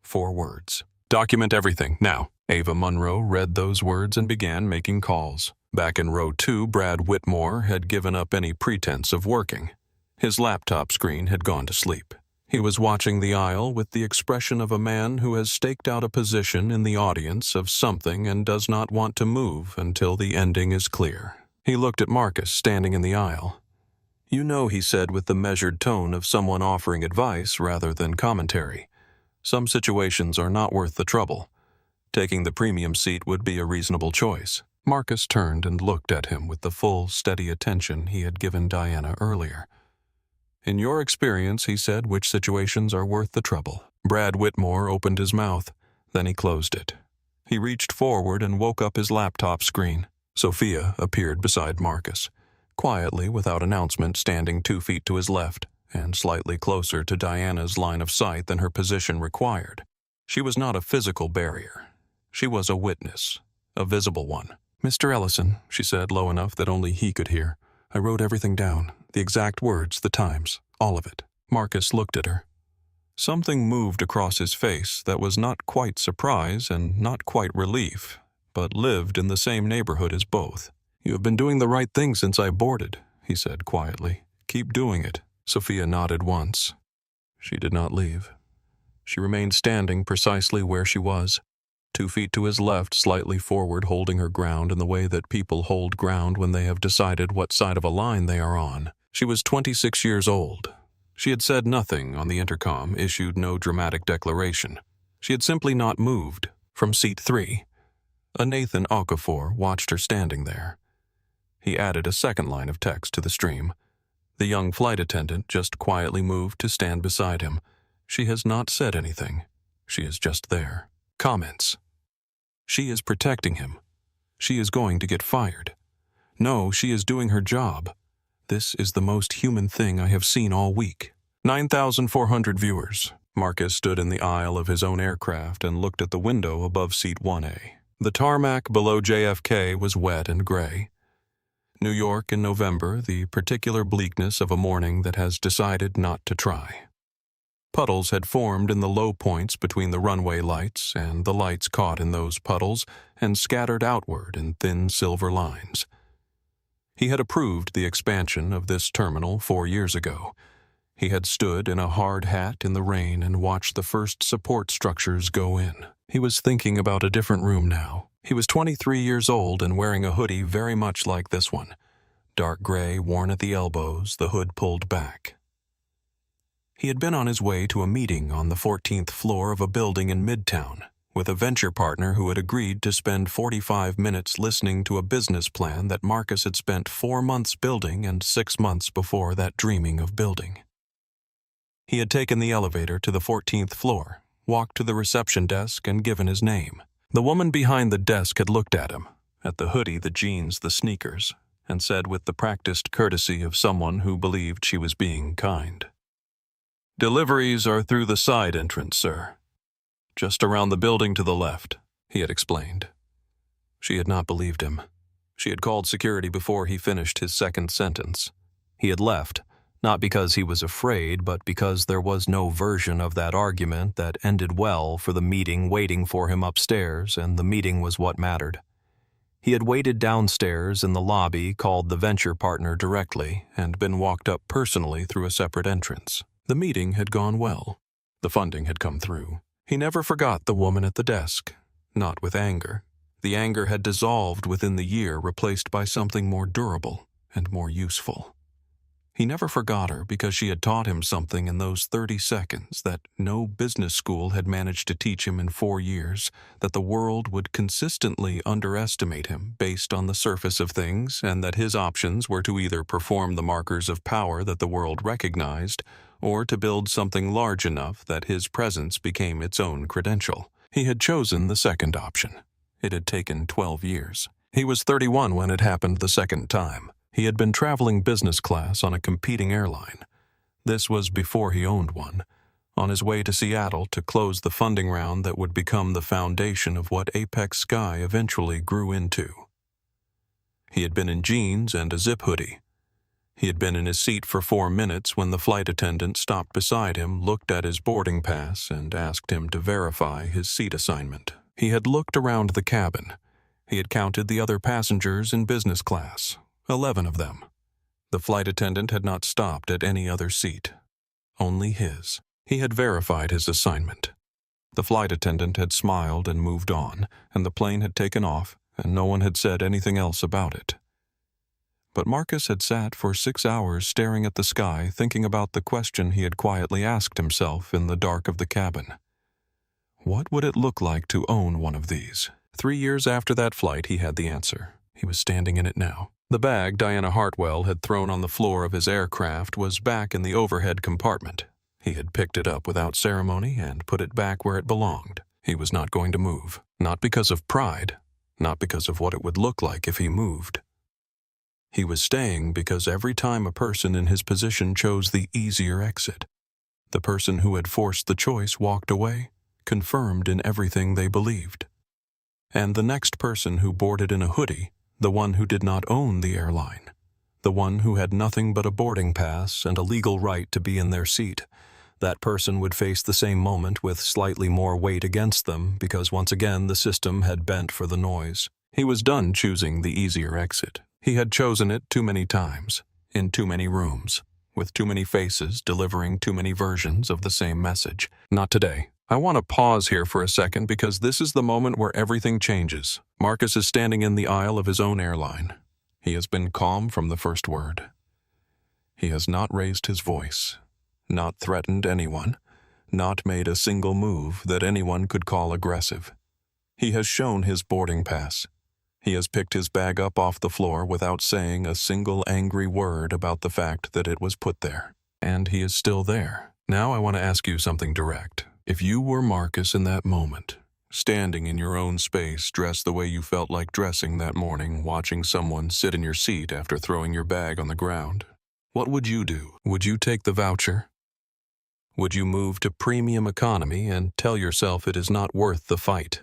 4 words. Document everything, now. Ava Munro read those words and began making calls. Back in row 2, Brad Whitmore had given up any pretense of working. His laptop screen had gone to sleep. He was watching the aisle with the expression of a man who has staked out a position in the audience of something and does not want to move until the ending is clear. He looked at Marcus standing in the aisle. You know, he said with the measured tone of someone offering advice rather than commentary. Some situations are not worth the trouble. Taking the premium seat would be a reasonable choice. Marcus turned and looked at him with the full, steady attention he had given Diana earlier. In your experience, he said, which situations are worth the trouble? Brad Whitmore opened his mouth. Then he closed it. He reached forward and woke up his laptop screen. Sophia appeared beside Marcus, quietly, without announcement, standing 2 feet to his left, and slightly closer to Diana's line of sight than her position required. She was not a physical barrier. She was a witness, a visible one. Mr. Ellison, she said low enough that only he could hear. I wrote everything down, the exact words, the times, all of it. Marcus looked at her. Something moved across his face that was not quite surprise and not quite relief, but lived in the same neighborhood as both. You have been doing the right thing since I boarded, he said quietly. Keep doing it. Sophia nodded once. She did not leave. She remained standing precisely where she was, 2 feet to his left, slightly forward, holding her ground in the way that people hold ground when they have decided what side of a line they are on. She was 26 years old. She had said nothing on the intercom, issued no dramatic declaration. She had simply not moved. From seat 3, a Nathan Okafor watched her standing there. He added a second line of text to the stream. The young flight attendant just quietly moved to stand beside him. She has not said anything. She is just there. Comments. She is protecting him. She is going to get fired. No, she is doing her job. This is the most human thing I have seen all week. 9,400 viewers. Marcus stood in the aisle of his own aircraft and looked at the window above seat 1A. The tarmac below JFK was wet and gray. New York in November, the particular bleakness of a morning that has decided not to try. Puddles had formed in the low points between the runway lights, and the lights caught in those puddles and scattered outward in thin silver lines. He had approved the expansion of this terminal 4 years ago. He had stood in a hard hat in the rain and watched the first support structures go in. He was thinking about a different room now. He was 23 years old and wearing a hoodie very much like this one. Dark gray, worn at the elbows, the hood pulled back. He had been on his way to a meeting on the 14th floor of a building in Midtown with a venture partner who had agreed to spend 45 minutes listening to a business plan that Marcus had spent 4 months building and 6 months before that dreaming of building. He had taken the elevator to the 14th floor, walked to the reception desk, and given his name. The woman behind the desk had looked at him, at the hoodie, the jeans, the sneakers, and said with the practiced courtesy of someone who believed she was being kind, "Deliveries are through the side entrance, sir. Just around the building to the left," he had explained. She had not believed him. She had called security before he finished his second sentence. He had left, not because he was afraid, but because there was no version of that argument that ended well for the meeting waiting for him upstairs, and the meeting was what mattered. He had waited downstairs in the lobby, called the venture partner directly, and been walked up personally through a separate entrance. The meeting had gone well. The funding had come through. He never forgot the woman at the desk, not with anger. The anger had dissolved within the year, replaced by something more durable and more useful. He never forgot her because she had taught him something in those 30 seconds that no business school had managed to teach him in 4 years, that the world would consistently underestimate him based on the surface of things, and that his options were to either perform the markers of power that the world recognized, or to build something large enough that his presence became its own credential. He had chosen the second option. It had taken 12 years. He was 31 when it happened the second time. He had been traveling business class on a competing airline. This was before he owned one, on his way to Seattle to close the funding round that would become the foundation of what Apex Sky eventually grew into. He had been in jeans and a zip hoodie. He had been in his seat for 4 minutes when the flight attendant stopped beside him, looked at his boarding pass, and asked him to verify his seat assignment. He had looked around the cabin. He had counted the other passengers in business class. 11 of them. The flight attendant had not stopped at any other seat. Only his. He had verified his assignment. The flight attendant had smiled and moved on, and the plane had taken off, and no one had said anything else about it. But Marcus had sat for 6 hours staring at the sky, thinking about the question he had quietly asked himself in the dark of the cabin. What would it look like to own one of these? 3 years after that flight, he had the answer. He was standing in it now. The bag Diana Hartwell had thrown on the floor of his aircraft was back in the overhead compartment. He had picked it up without ceremony and put it back where it belonged. He was not going to move. Not because of pride. Not because of what it would look like if he moved. He was staying because every time a person in his position chose the easier exit, the person who had forced the choice walked away, confirmed in everything they believed. And the next person who boarded in a hoodie, the one who did not own the airline, the one who had nothing but a boarding pass and a legal right to be in their seat, that person would face the same moment with slightly more weight against them because once again the system had bent for the noise. He was done choosing the easier exit. He had chosen it too many times, in too many rooms, with too many faces delivering too many versions of the same message. Not today. I want to pause here for a second because this is the moment where everything changes. Marcus is standing in the aisle of his own airline. He has been calm from the first word. He has not raised his voice, not threatened anyone, not made a single move that anyone could call aggressive. He has shown his boarding pass. He has picked his bag up off the floor without saying a single angry word about the fact that it was put there. And he is still there. Now I want to ask you something direct. If you were Marcus in that moment, standing in your own space, dressed the way you felt like dressing that morning, watching someone sit in your seat after throwing your bag on the ground, what would you do? Would you take the voucher? Would you move to premium economy and tell yourself it is not worth the fight?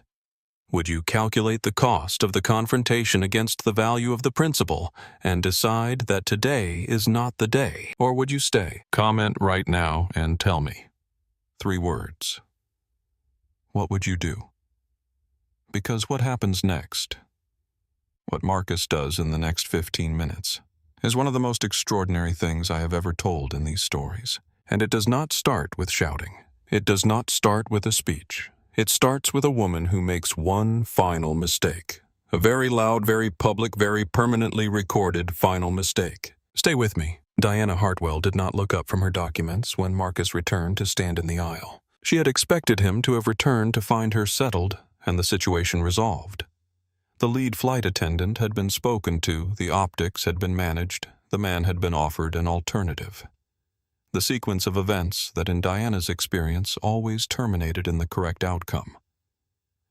Would you calculate the cost of the confrontation against the value of the principle and decide that today is not the day? Or would you stay? Comment right now and tell me. 3 words. What would you do? Because what happens next, what Marcus does in the next 15 minutes, is one of the most extraordinary things I have ever told in these stories. And it does not start with shouting. It does not start with a speech. It starts with a woman who makes one final mistake. A very loud, very public, very permanently recorded final mistake. Stay with me. Diana Hartwell did not look up from her documents when Marcus returned to stand in the aisle. She had expected him to have returned to find her settled and the situation resolved. The lead flight attendant had been spoken to, the optics had been managed, the man had been offered an alternative. The sequence of events that in Diana's experience always terminated in the correct outcome.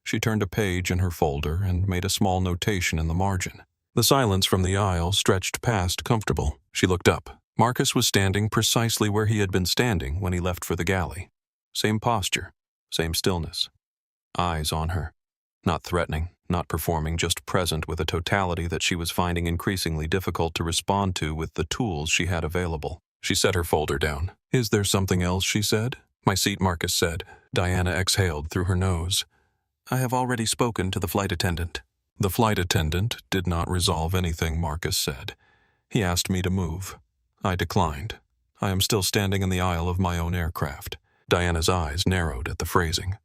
She turned a page in her folder and made a small notation in the margin. The silence from the aisle stretched past comfortable. She looked up. Marcus was standing precisely where he had been standing when he left for the galley. Same posture, same stillness. Eyes on her. Not threatening, not performing, just present with a totality that she was finding increasingly difficult to respond to with the tools she had available. She set her folder down. Is there something else, she said? My seat, Marcus said. Diana exhaled through her nose. I have already spoken to the flight attendant. The flight attendant did not resolve anything, Marcus said. He asked me to move. I declined. I am still standing in the aisle of my own aircraft. Diana's eyes narrowed at the phrasing.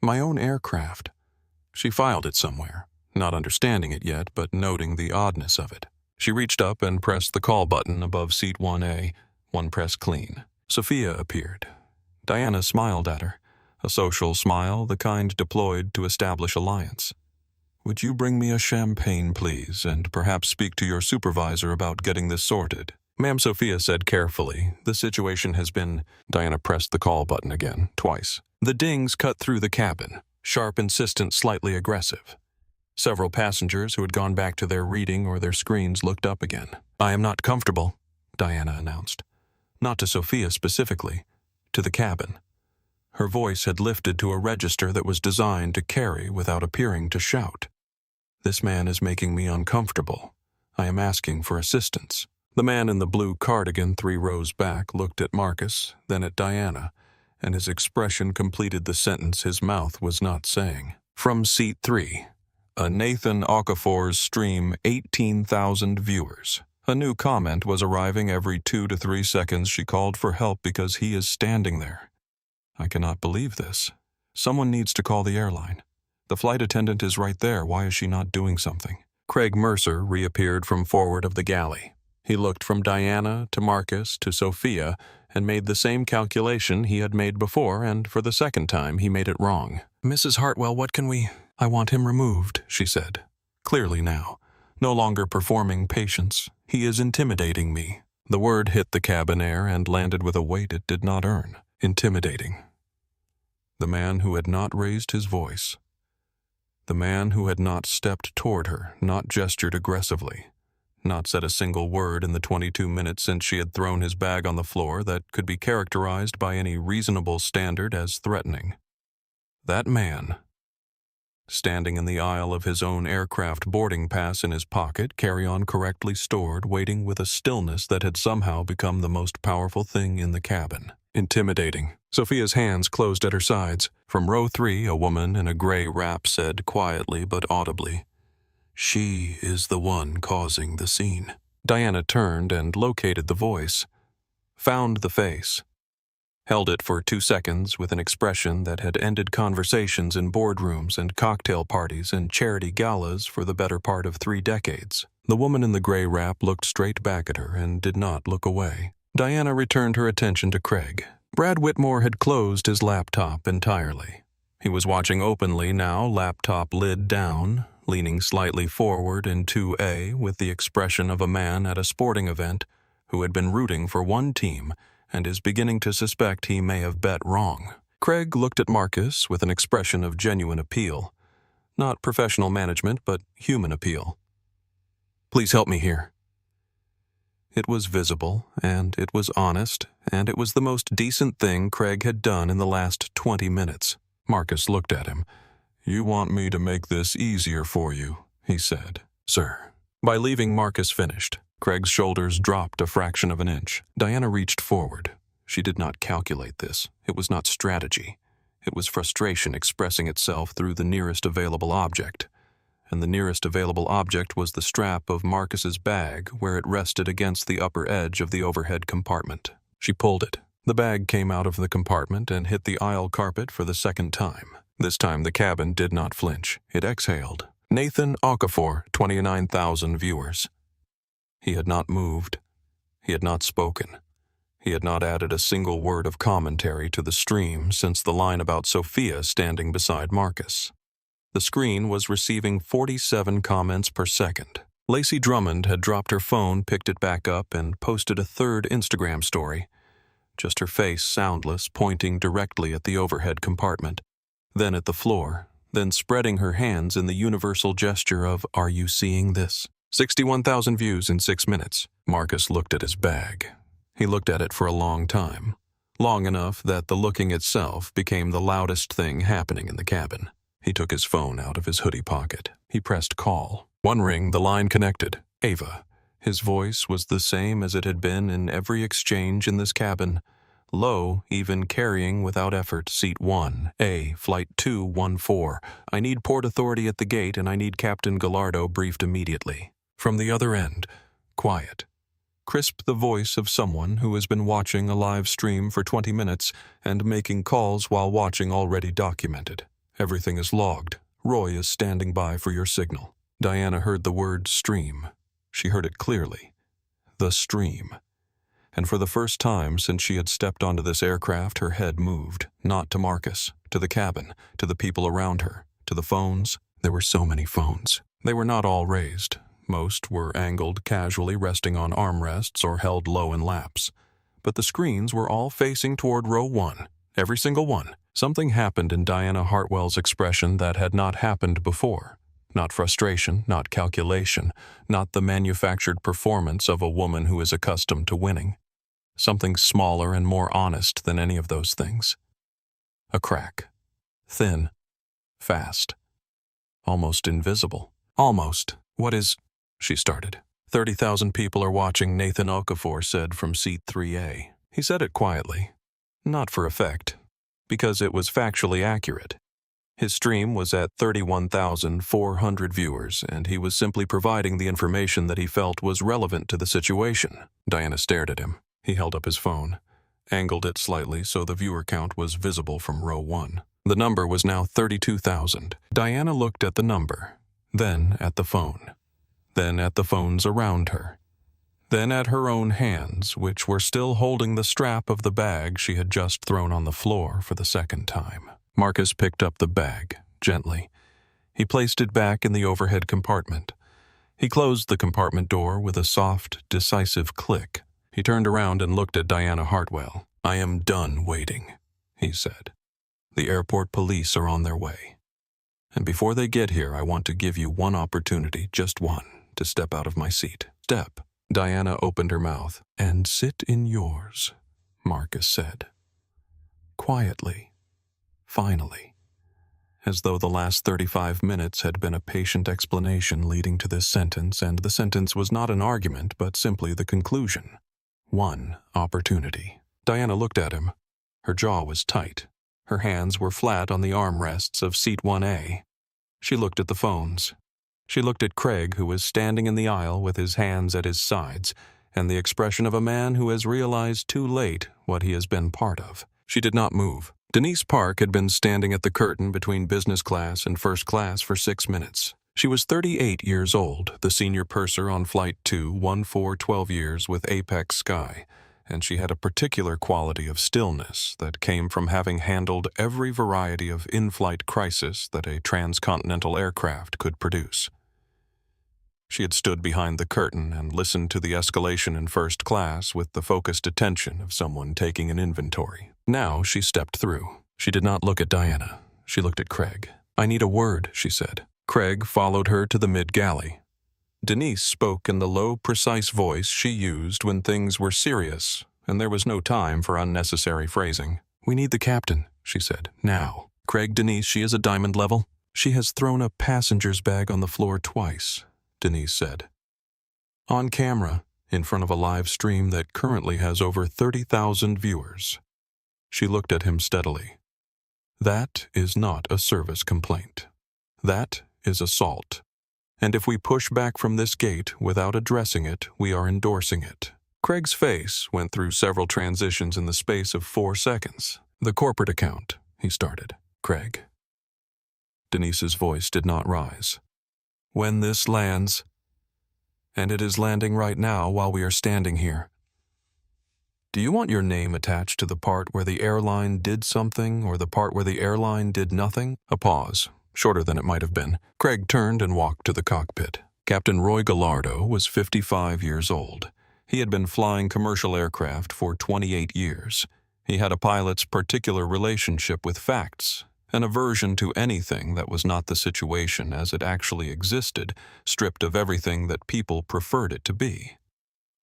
My own aircraft. She filed it somewhere, not understanding it yet, but noting the oddness of it. She reached up and pressed the call button above seat 1A, one press clean. Sophia appeared. Diana smiled at her, a social smile, the kind deployed to establish alliance. Would you bring me a champagne, please, and perhaps speak to your supervisor about getting this sorted? Ma'am, Sophia said carefully, the situation has been... Diana pressed the call button again, twice. The dings cut through the cabin, sharp, insistent, slightly aggressive. Several passengers who had gone back to their reading or their screens looked up again. I am not comfortable, Diana announced. Not to Sophia specifically, to the cabin. Her voice had lifted to a register that was designed to carry without appearing to shout. This man is making me uncomfortable. I am asking for assistance. The man in the blue cardigan 3 rows back looked at Marcus, then at Diana, and his expression completed the sentence his mouth was not saying. From seat 3, a Nathan Okafor's stream 18,000 viewers. A new comment was arriving every 2 to 3 seconds. She called for help because he is standing there. I cannot believe this. Someone needs to call the airline. The flight attendant is right there. Why is she not doing something? Craig Mercer reappeared from forward of the galley. He looked from Diana to Marcus to Sophia and made the same calculation he had made before, and for the second time he made it wrong. Mrs. Hartwell, what can we... I want him removed, she said. Clearly now. No longer performing patience. He is intimidating me. The word hit the cabin air and landed with a weight it did not earn. Intimidating. The man who had not raised his voice. The man who had not stepped toward her, not gestured aggressively, not said a single word in the 22 minutes since she had thrown his bag on the floor that could be characterized by any reasonable standard as threatening. That man, standing in the aisle of his own aircraft boarding pass in his pocket, carry-on correctly stored, waiting with a stillness that had somehow become the most powerful thing in the cabin. Intimidating. Sophia's hands closed at her sides. From row 3, a woman in a gray wrap said quietly but audibly, She is the one causing the scene. Diana turned and located the voice, found the face, held it for 2 seconds with an expression that had ended conversations in boardrooms and cocktail parties and charity galas for the better part of 3 decades. The woman in the gray wrap looked straight back at her and did not look away. Diana returned her attention to Craig. Brad Whitmore had closed his laptop entirely. He was watching openly now, laptop lid down, leaning slightly forward in 2A with the expression of a man at a sporting event who had been rooting for one team and is beginning to suspect he may have bet wrong. Craig looked at Marcus with an expression of genuine appeal. Not professional management, but human appeal. Please help me here. It was visible, and it was honest, and it was the most decent thing Craig had done in the last 20 minutes. Marcus looked at him. "You want me to make this easier for you," he said. "Sir." By leaving Marcus finished, Craig's shoulders dropped a fraction of an inch. Diana reached forward. She did not calculate this. It was not strategy. It was frustration expressing itself through the nearest available object. And the nearest available object was the strap of Marcus's bag where it rested against the upper edge of the overhead compartment. She pulled it. The bag came out of the compartment and hit the aisle carpet for the second time. This time the cabin did not flinch. It exhaled. Nathan Okafor, 29,000 viewers. He had not moved. He had not spoken. He had not added a single word of commentary to the stream since the line about Sophia standing beside Marcus. The screen was receiving 47 comments per second. Lacey Drummond had dropped her phone, picked it back up, and posted a third Instagram story. Just her face soundless, pointing directly at the overhead compartment, then at the floor, then spreading her hands in the universal gesture of, "Are you seeing this?" 61,000 views in 6 minutes. Marcus looked at his bag. He looked at it for a long time. Long enough that the looking itself became the loudest thing happening in the cabin. He took his phone out of his hoodie pocket. He pressed call. One ring, the line connected. Ava. His voice was the same as it had been in every exchange in this cabin. Low, even carrying without effort, seat 1A, flight 214. "I need port authority at the gate and I need Captain Gallardo briefed immediately." From the other end, quiet. Crisp, the voice of someone who has been watching a live stream for 20 minutes and making calls while watching already documented. "Everything is logged. Roy is standing by for your signal." Diana heard the word stream. She heard it clearly. The stream. And for the first time since she had stepped onto this aircraft, her head moved, not to Marcus, to the cabin, to the people around her, to the phones. There were so many phones. They were not all raised. Most were angled casually, resting on armrests or held low in laps. But the screens were all facing toward row 1, every single one. Something happened in Diana Hartwell's expression that had not happened before. Not frustration, not calculation, not the manufactured performance of a woman who is accustomed to winning. Something smaller and more honest than any of those things. A crack. Thin. Fast. Almost invisible. Almost. "What is—" she started. 30,000 people are watching, Nathan Okafor said from seat 3A. He said it quietly. Not for effect. Because it was factually accurate. His stream was at 31,400 viewers, and he was simply providing the information that he felt was relevant to the situation. Diana stared at him. He held up his phone, angled it slightly so the viewer count was visible from row 1. The number was now 32,000. Diana looked at the number, then at the phone, then at the phones around her, then at her own hands, which were still holding the strap of the bag she had just thrown on the floor for the second time. Marcus picked up the bag, gently. He placed it back in the overhead compartment. He closed the compartment door with a soft, decisive click. He turned around and looked at Diana Hartwell. "I am done waiting," he said. "The airport police are on their way. And before they get here, I want to give you one opportunity, just one, to step out of my seat. Step." Diana opened her mouth. "And sit in yours," Marcus said. Quietly. Finally. As though the last 35 minutes had been a patient explanation leading to this sentence, and the sentence was not an argument, but simply the conclusion. One opportunity. Diana looked at him. Her jaw was tight. Her hands were flat on the armrests of seat 1A. She looked at the phones. She looked at Craig, who was standing in the aisle with his hands at his sides, and the expression of a man who has realized too late what he has been part of. She did not move. Denise Park had been standing at the curtain between business class and first class for 6 minutes. She was 38 years old, the senior purser on Flight 214 12 years with Apex Sky, and she had a particular quality of stillness that came from having handled every variety of in-flight crisis that a transcontinental aircraft could produce. She had stood behind the curtain and listened to the escalation in first class with the focused attention of someone taking an inventory. Now she stepped through. She did not look at Diana. She looked at Craig. "I need a word," she said. Craig followed her to the mid-galley. Denise spoke in the low, precise voice she used when things were serious, and there was no time for unnecessary phrasing. "We need the captain," she said. "Now." "Craig, Denise, she is a diamond level." She has thrown a passenger's bag on the floor twice, Denise said. On camera, in front of a live stream that currently has over 30,000 viewers. She looked at him steadily. That is not a service complaint. That is assault. And if we push back from this gate without addressing it, we are endorsing it. Craig's face went through several transitions in the space of 4 seconds. The corporate account, he started. Craig. Denise's voice did not rise. When this lands, and it is landing right now while we are standing here. Do you want your name attached to the part where the airline did something or the part where the airline did nothing? A pause, shorter than it might have been. Craig turned and walked to the cockpit. Captain Roy Gallardo was 55 years old. He had been flying commercial aircraft for 28 years. He had a pilot's particular relationship with facts, an aversion to anything that was not the situation as it actually existed, stripped of everything that people preferred it to be.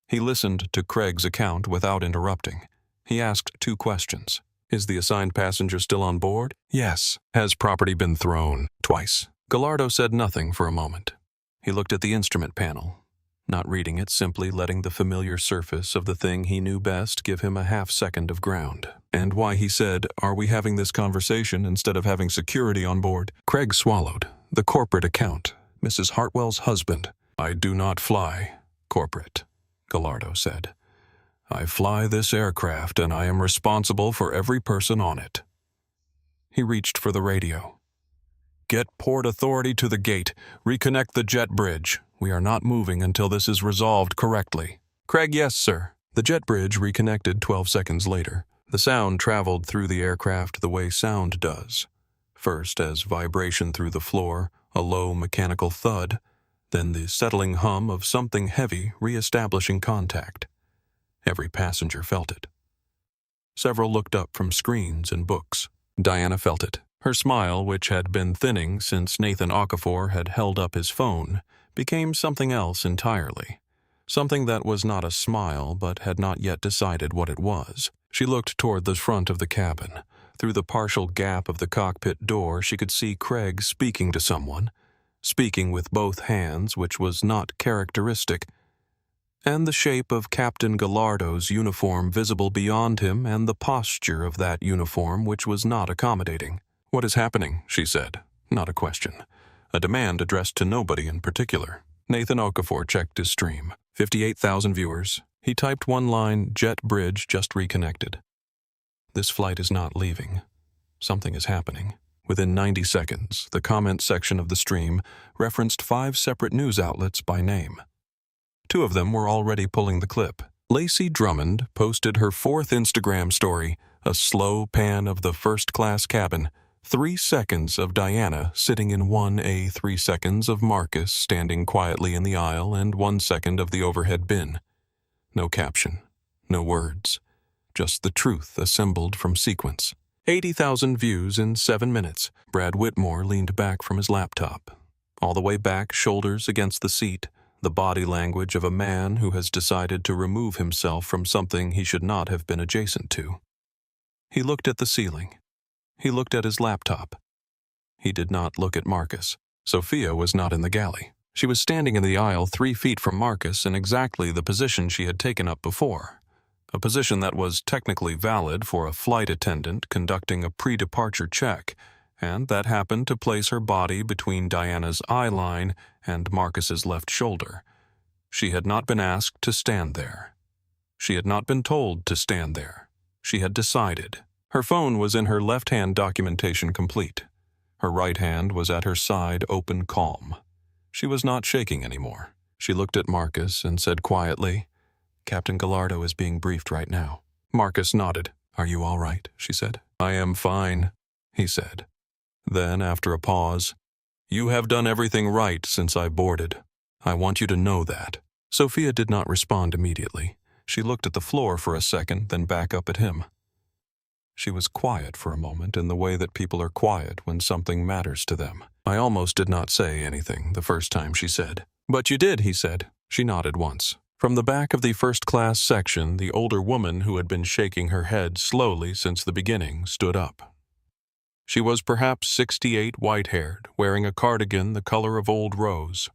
He listened to Craig's account without interrupting. He asked 2 questions. Is the assigned passenger still on board? Yes. Has property been thrown? Twice. Gallardo said nothing for a moment. He looked at the instrument panel, not reading it, simply letting the familiar surface of the thing he knew best give him a half-second of ground. And why he said, are we having this conversation instead of having security on board? Craig swallowed. The corporate account. Mrs. Hartwell's husband. I do not fly corporate, Gallardo said. I fly this aircraft and I am responsible for every person on it. He reached for the radio. Get Port Authority to the gate. Reconnect the jet bridge. We are not moving until this is resolved correctly. Craig, yes, sir. The jet bridge reconnected 12 seconds later. The sound traveled through the aircraft the way sound does. First as vibration through the floor, a low mechanical thud, then the settling hum of something heavy re-establishing contact. Every passenger felt it. Several looked up from screens and books. Diana felt it. Her smile, which had been thinning since Nathan Okafor had held up his phone, became something else entirely. Something that was not a smile but had not yet decided what it was. She looked toward the front of the cabin. Through the partial gap of the cockpit door, she could see Craig speaking to someone, speaking with both hands, which was not characteristic, and the shape of Captain Gallardo's uniform visible beyond him and the posture of that uniform which was not accommodating. What is happening? She said. Not a question. A demand addressed to nobody in particular. Nathan Okafor checked his stream. 58,000 viewers. He typed one line, jet bridge just reconnected. This flight is not leaving. Something is happening. Within 90 seconds, the comment section of the stream referenced 5 separate news outlets by name. 2 of them were already pulling the clip. Lacey Drummond posted her 4th Instagram story, a slow pan of the first-class cabin, 3 seconds of Diana sitting in 1A, 3 seconds of Marcus standing quietly in the aisle, and 1 second of the overhead bin. No caption, no words, just the truth assembled from sequence. 80,000 views in 7 minutes. Brad Whitmore leaned back from his laptop. All the way back, shoulders against the seat, the body language of a man who has decided to remove himself from something he should not have been adjacent to. He looked at the ceiling. He looked at his laptop. He did not look at Marcus. Sophia was not in the galley. She was standing in the aisle 3 feet from Marcus in exactly the position she had taken up before, a position that was technically valid for a flight attendant conducting a pre-departure check, and that happened to place her body between Diana's eye line and Marcus's left shoulder. She had not been asked to stand there. She had not been told to stand there. She had decided. Her phone was in her left-hand documentation complete. Her right hand was at her side open calm. She was not shaking anymore. She looked at Marcus and said quietly, Captain Gallardo is being briefed right now. Marcus nodded. Are you all right? She said. I am fine, he said. Then, after a pause, you have done everything right since I boarded. I want you to know that. Sophia did not respond immediately. She looked at the floor for a second, then back up at him. She was quiet for a moment in the way that people are quiet when something matters to them. I almost did not say anything the first time she said. But you did, he said. She nodded once. From the back of the first-class section, the older woman who had been shaking her head slowly since the beginning stood up. She was perhaps 68, white-haired, wearing a cardigan the color of old rose.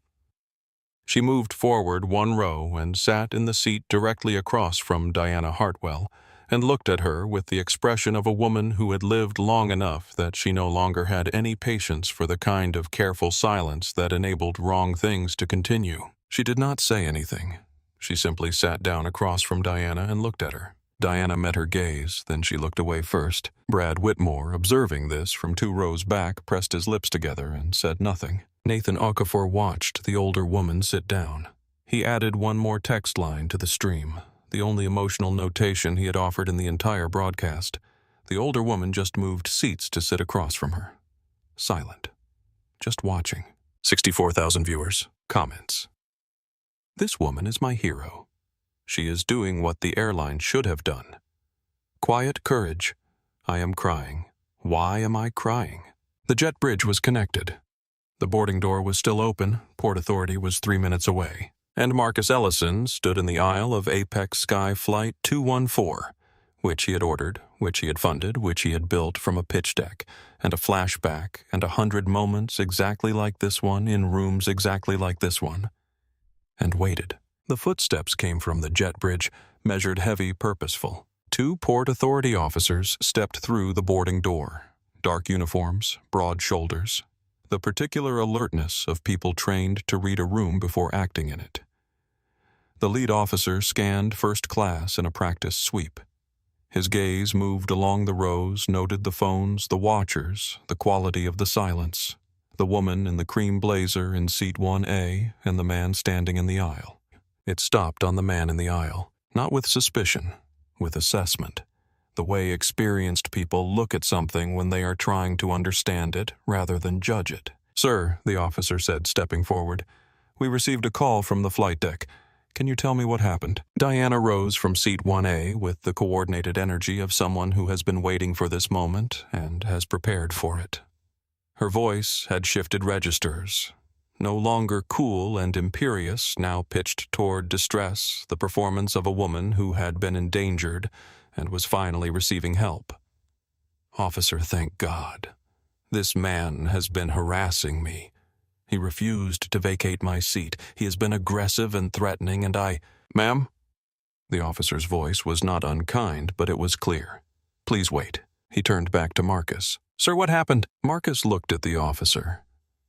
She moved forward one row and sat in the seat directly across from Diana Hartwell, and looked at her with the expression of a woman who had lived long enough that she no longer had any patience for the kind of careful silence that enabled wrong things to continue. She did not say anything. She simply sat down across from Diana and looked at her. Diana met her gaze, then she looked away first. Brad Whitmore, observing this from 2 rows back, pressed his lips together and said nothing. Nathan Okafor watched the older woman sit down. He added one more text line to the stream, the only emotional notation he had offered in the entire broadcast. The older woman just moved seats to sit across from her. Silent. Just watching. 64,000 viewers. Comments. This woman is my hero. She is doing what the airline should have done. Quiet courage. I am crying. Why am I crying? The jet bridge was connected. The boarding door was still open. Port Authority was 3 minutes away. And Marcus Ellison stood in the aisle of Apex Sky Flight 214, which he had ordered, which he had funded, which he had built from a pitch deck, and a flashback, and 100 moments exactly like this one in rooms exactly like this one, and waited. The footsteps came from the jet bridge, measured heavy, purposeful. 2 Port Authority officers stepped through the boarding door. Dark uniforms, broad shoulders, the particular alertness of people trained to read a room before acting in it. The lead officer scanned first class in a practice sweep. His gaze moved along the rows, noted the phones, the watchers, the quality of the silence, the woman in the cream blazer in seat 1A, and the man standing in the aisle. It stopped on the man in the aisle, not with suspicion, with assessment. The way experienced people look at something when they are trying to understand it rather than judge it. "Sir," the officer said, stepping forward, "we received a call from the flight deck. Can you tell me what happened?" Diana rose from seat 1A with the coordinated energy of someone who has been waiting for this moment and has prepared for it. Her voice had shifted registers. No longer cool and imperious, now pitched toward distress, the performance of a woman who had been endangered and was finally receiving help. "Officer, thank God. This man has been harassing me. He refused to vacate my seat. He has been aggressive and threatening, and I—" "Ma'am?" The officer's voice was not unkind, but it was clear. "Please wait." He turned back to Marcus. "Sir, what happened?" Marcus looked at the officer.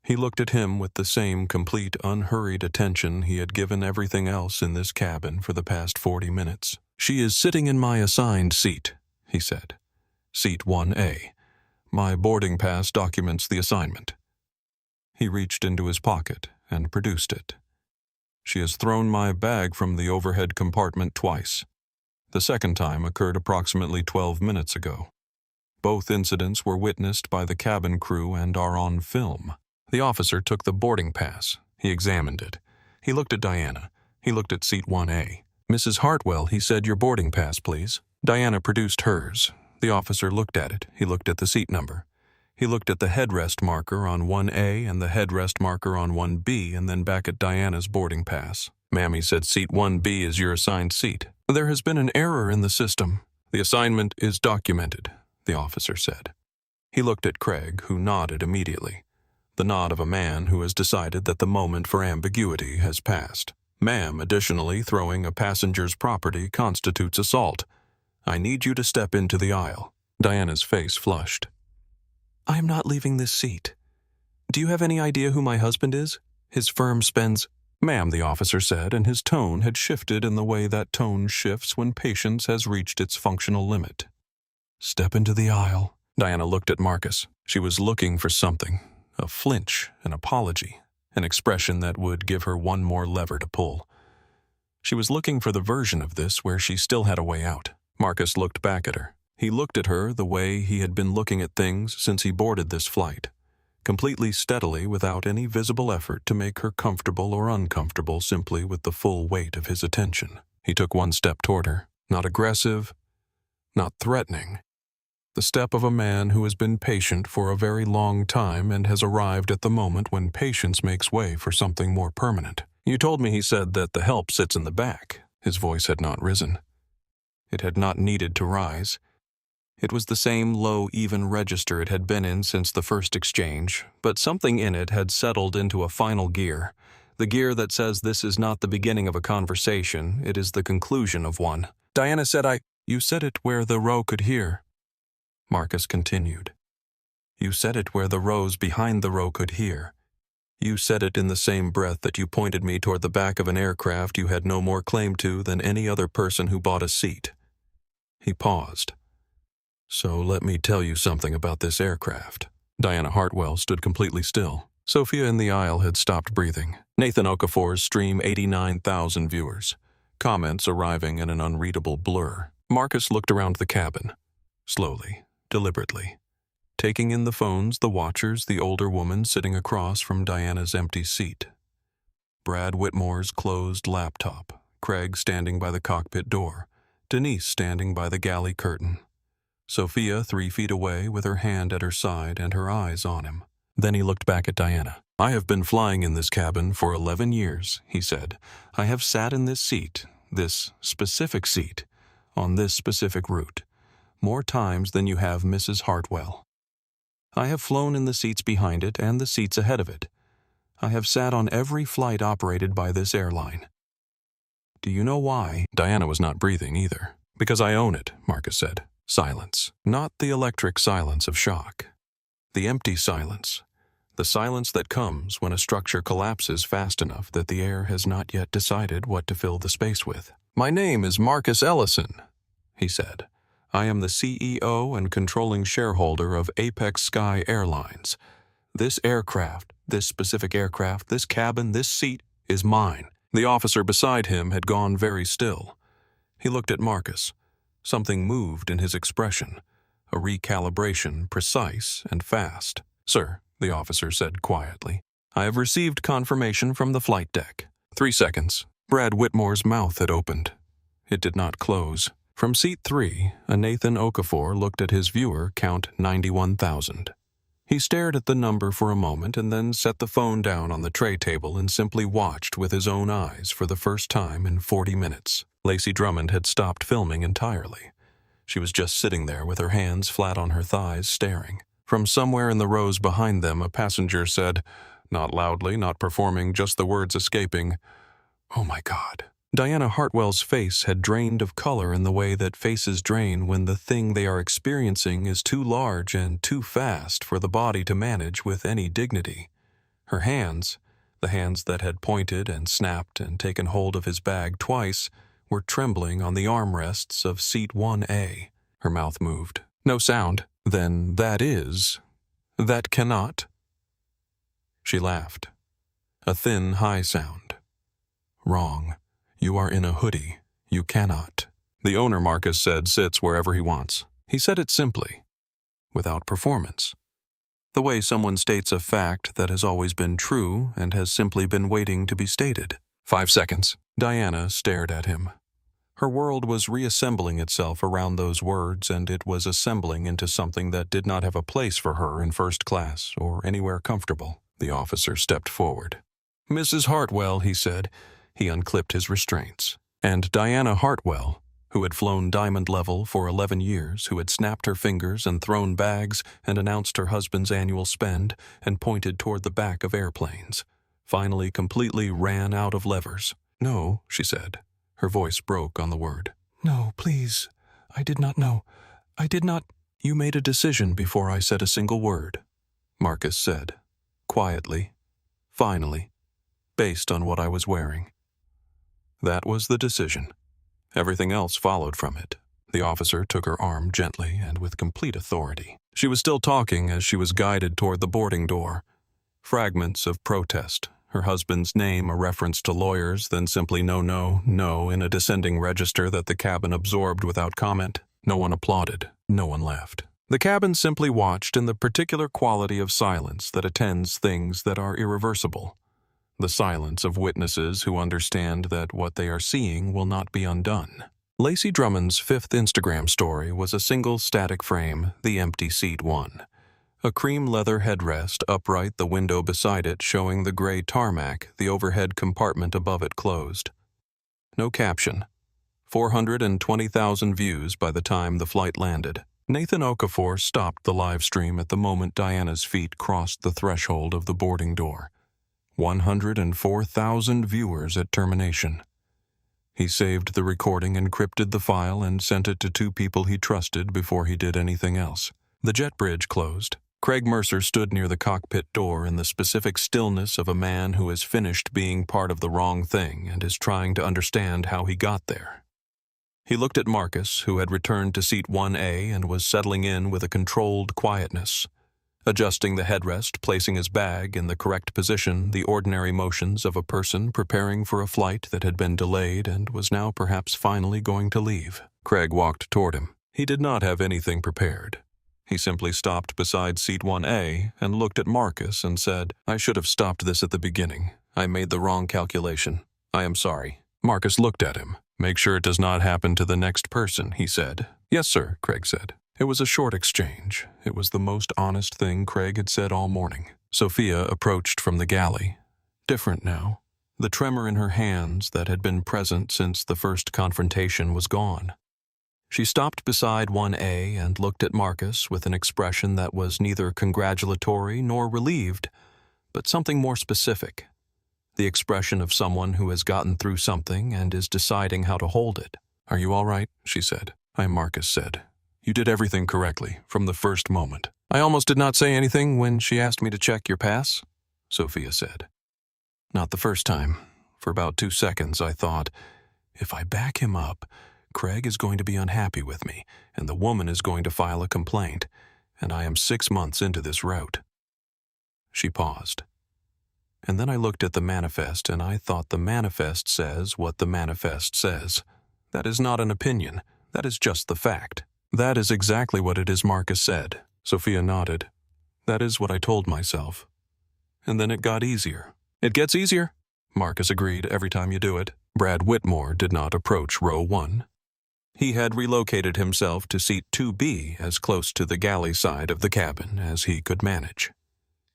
He looked at him with the same complete, unhurried attention he had given everything else in this cabin for the past 40 minutes. "She is sitting in my assigned seat," he said. "Seat 1A. My boarding pass documents the assignment." He reached into his pocket and produced it. "She has thrown my bag from the overhead compartment twice. The second time occurred approximately 12 minutes ago. Both incidents were witnessed by the cabin crew and are on film." The officer took the boarding pass. He examined it. He looked at Diana. He looked at seat 1A. "Mrs. Hartwell," he said, "your boarding pass, please." Diana produced hers. The officer looked at it. He looked at the seat number. He looked at the headrest marker on 1A and the headrest marker on 1B, and then back at Diana's boarding pass. "Ma'am," he said, "seat 1B is your assigned seat." "There has been an error in the system. The assignment is documented," the officer said. He looked at Craig, who nodded immediately. The nod of a man who has decided that the moment for ambiguity has passed. "Ma'am, additionally, throwing a passenger's property constitutes assault. I need you to step into the aisle." Diana's face flushed. "I am not leaving this seat. Do you have any idea who my husband is? His firm spends—" "Ma'am," the officer said, and his tone had shifted in the way that tone shifts when patience has reached its functional limit. "Step into the aisle." Diana looked at Marcus. She was looking for something. A flinch, an apology, an expression that would give her one more lever to pull. She was looking for the version of this where she still had a way out. Marcus looked back at her. He looked at her the way he had been looking at things since he boarded this flight, completely steadily without any visible effort to make her comfortable or uncomfortable, simply with the full weight of his attention. He took one step toward her, not aggressive, not threatening. The step of a man who has been patient for a very long time and has arrived at the moment when patience makes way for something more permanent. "You told me," he said, "that the help sits in the back." His voice had not risen. It had not needed to rise. It was the same low, even register it had been in since the first exchange, but something in it had settled into a final gear. The gear that says this is not the beginning of a conversation, it is the conclusion of one. Diana said, You said it where the row could hear. Marcus continued. You said it where the rows behind the row could hear. You said it in the same breath that you pointed me toward the back of an aircraft you had no more claim to than any other person who bought a seat. He paused. So let me tell you something about this aircraft. Diana Hartwell stood completely still. Sophia in the aisle had stopped breathing. Nathan Okafor's stream 89,000 viewers. Comments arriving in an unreadable blur. Marcus looked around the cabin. Slowly, deliberately. Taking in the phones, the watchers, the older woman sitting across from Diana's empty seat. Brad Whitmore's closed laptop. Craig standing by the cockpit door. Denise standing by the galley curtain. Sophia 3 feet away with her hand at her side and her eyes on him. Then he looked back at Diana. I have been flying in this cabin for 11 years, he said. I have sat in this seat, this specific seat, on this specific route, more times than you have Mrs. Hartwell. I have flown in the seats behind it and the seats ahead of it. I have sat on every flight operated by this airline. Do you know why? Diana was not breathing either. Because I own it, Marcus said. Silence. Not the electric silence of shock. The empty silence. The silence that comes when a structure collapses fast enough that the air has not yet decided what to fill the space with. My name is Marcus Ellison, he said. I am the CEO and controlling shareholder of Apex Sky Airlines. This aircraft, this specific aircraft, this cabin, this seat is mine. The officer beside him had gone very still. He looked at Marcus. Something moved in his expression, a recalibration, precise and fast. Sir, the officer said quietly, I have received confirmation from the flight deck. 3 seconds. Brad Whitmore's mouth had opened. It did not close. From seat 3, a Nathan Okafor looked at his viewer count 91,000. He stared at the number for a moment and then set the phone down on the tray table and simply watched with his own eyes for the first time in 40 minutes. Lacey Drummond had stopped filming entirely. She was just sitting there with her hands flat on her thighs, staring. From somewhere in the rows behind them, a passenger said, not loudly, not performing, just the words escaping, "Oh my God." Diana Hartwell's face had drained of color in the way that faces drain when the thing they are experiencing is too large and too fast for the body to manage with any dignity. Her hands, the hands that had pointed and snapped and taken hold of his bag twice, were trembling on the armrests of seat 1A. Her mouth moved. No sound. Then that cannot. She laughed. A thin, high sound. Wrong. You are in a hoodie. You cannot. The owner, Marcus said, sits wherever he wants. He said it simply, without performance. The way someone states a fact that has always been true and has simply been waiting to be stated. 5 seconds. Diana stared at him. Her world was reassembling itself around those words, and it was assembling into something that did not have a place for her in first class or anywhere comfortable. The officer stepped forward. Mrs. Hartwell, he said. He unclipped his restraints. And Diana Hartwell, who had flown diamond level for 11 years, who had snapped her fingers and thrown bags and announced her husband's annual spend and pointed toward the back of airplanes, finally completely ran out of levers. No, she said. Her voice broke on the word. No, please. I did not know. I did not. You made a decision before I said a single word, Marcus said, quietly, finally, based on what I was wearing. That was the decision. Everything else followed from it. The officer took her arm gently and with complete authority. She was still talking as she was guided toward the boarding door. Fragments of protest. Her husband's name a reference to lawyers, then simply no, no, no in a descending register that the cabin absorbed without comment. No one applauded. No one laughed. The cabin simply watched in the particular quality of silence that attends things that are irreversible. The silence of witnesses who understand that what they are seeing will not be undone. Lacey Drummond's 5th Instagram story was a single static frame, the empty seat 1. A cream leather headrest upright, the window beside it showing the gray tarmac, the overhead compartment above it closed. No caption. 420,000 views by the time the flight landed. Nathan Okafor stopped the live stream at the moment Diana's feet crossed the threshold of the boarding door. 104,000 viewers at termination. He saved the recording, encrypted the file, and sent it to 2 people he trusted before he did anything else. The jet bridge closed. Craig Mercer stood near the cockpit door in the specific stillness of a man who has finished being part of the wrong thing and is trying to understand how he got there. He looked at Marcus, who had returned to seat 1A and was settling in with a controlled quietness. Adjusting the headrest, placing his bag in the correct position, the ordinary motions of a person preparing for a flight that had been delayed and was now perhaps finally going to leave. Craig walked toward him. He did not have anything prepared. He simply stopped beside seat 1A and looked at Marcus and said, "I should have stopped this at the beginning. I made the wrong calculation. I am sorry." Marcus looked at him. "Make sure it does not happen to the next person," he said. "Yes, sir," Craig said. It was a short exchange. It was the most honest thing Craig had said all morning. Sophia approached from the galley. Different now. The tremor in her hands that had been present since the first confrontation was gone. She stopped beside 1A and looked at Marcus with an expression that was neither congratulatory nor relieved, but something more specific. The expression of someone who has gotten through something and is deciding how to hold it. "Are you all right?" she said. Marcus said. "You did everything correctly, from the first moment." "I almost did not say anything when she asked me to check your pass," Sophia said. "Not the first time. For about 2 seconds I thought, if I back him up, Craig is going to be unhappy with me, and the woman is going to file a complaint, and I am 6 months into this route." She paused. "And then I looked at the manifest, and I thought the manifest says what the manifest says. That is not an opinion. That is just the fact." "That is exactly what it is," Marcus said. Sophia nodded. "That is what I told myself. And then it got easier." "It gets easier," Marcus agreed, "every time you do it." Brad Whitmore did not approach row 1. He had relocated himself to seat 2B, as close to the galley side of the cabin as he could manage.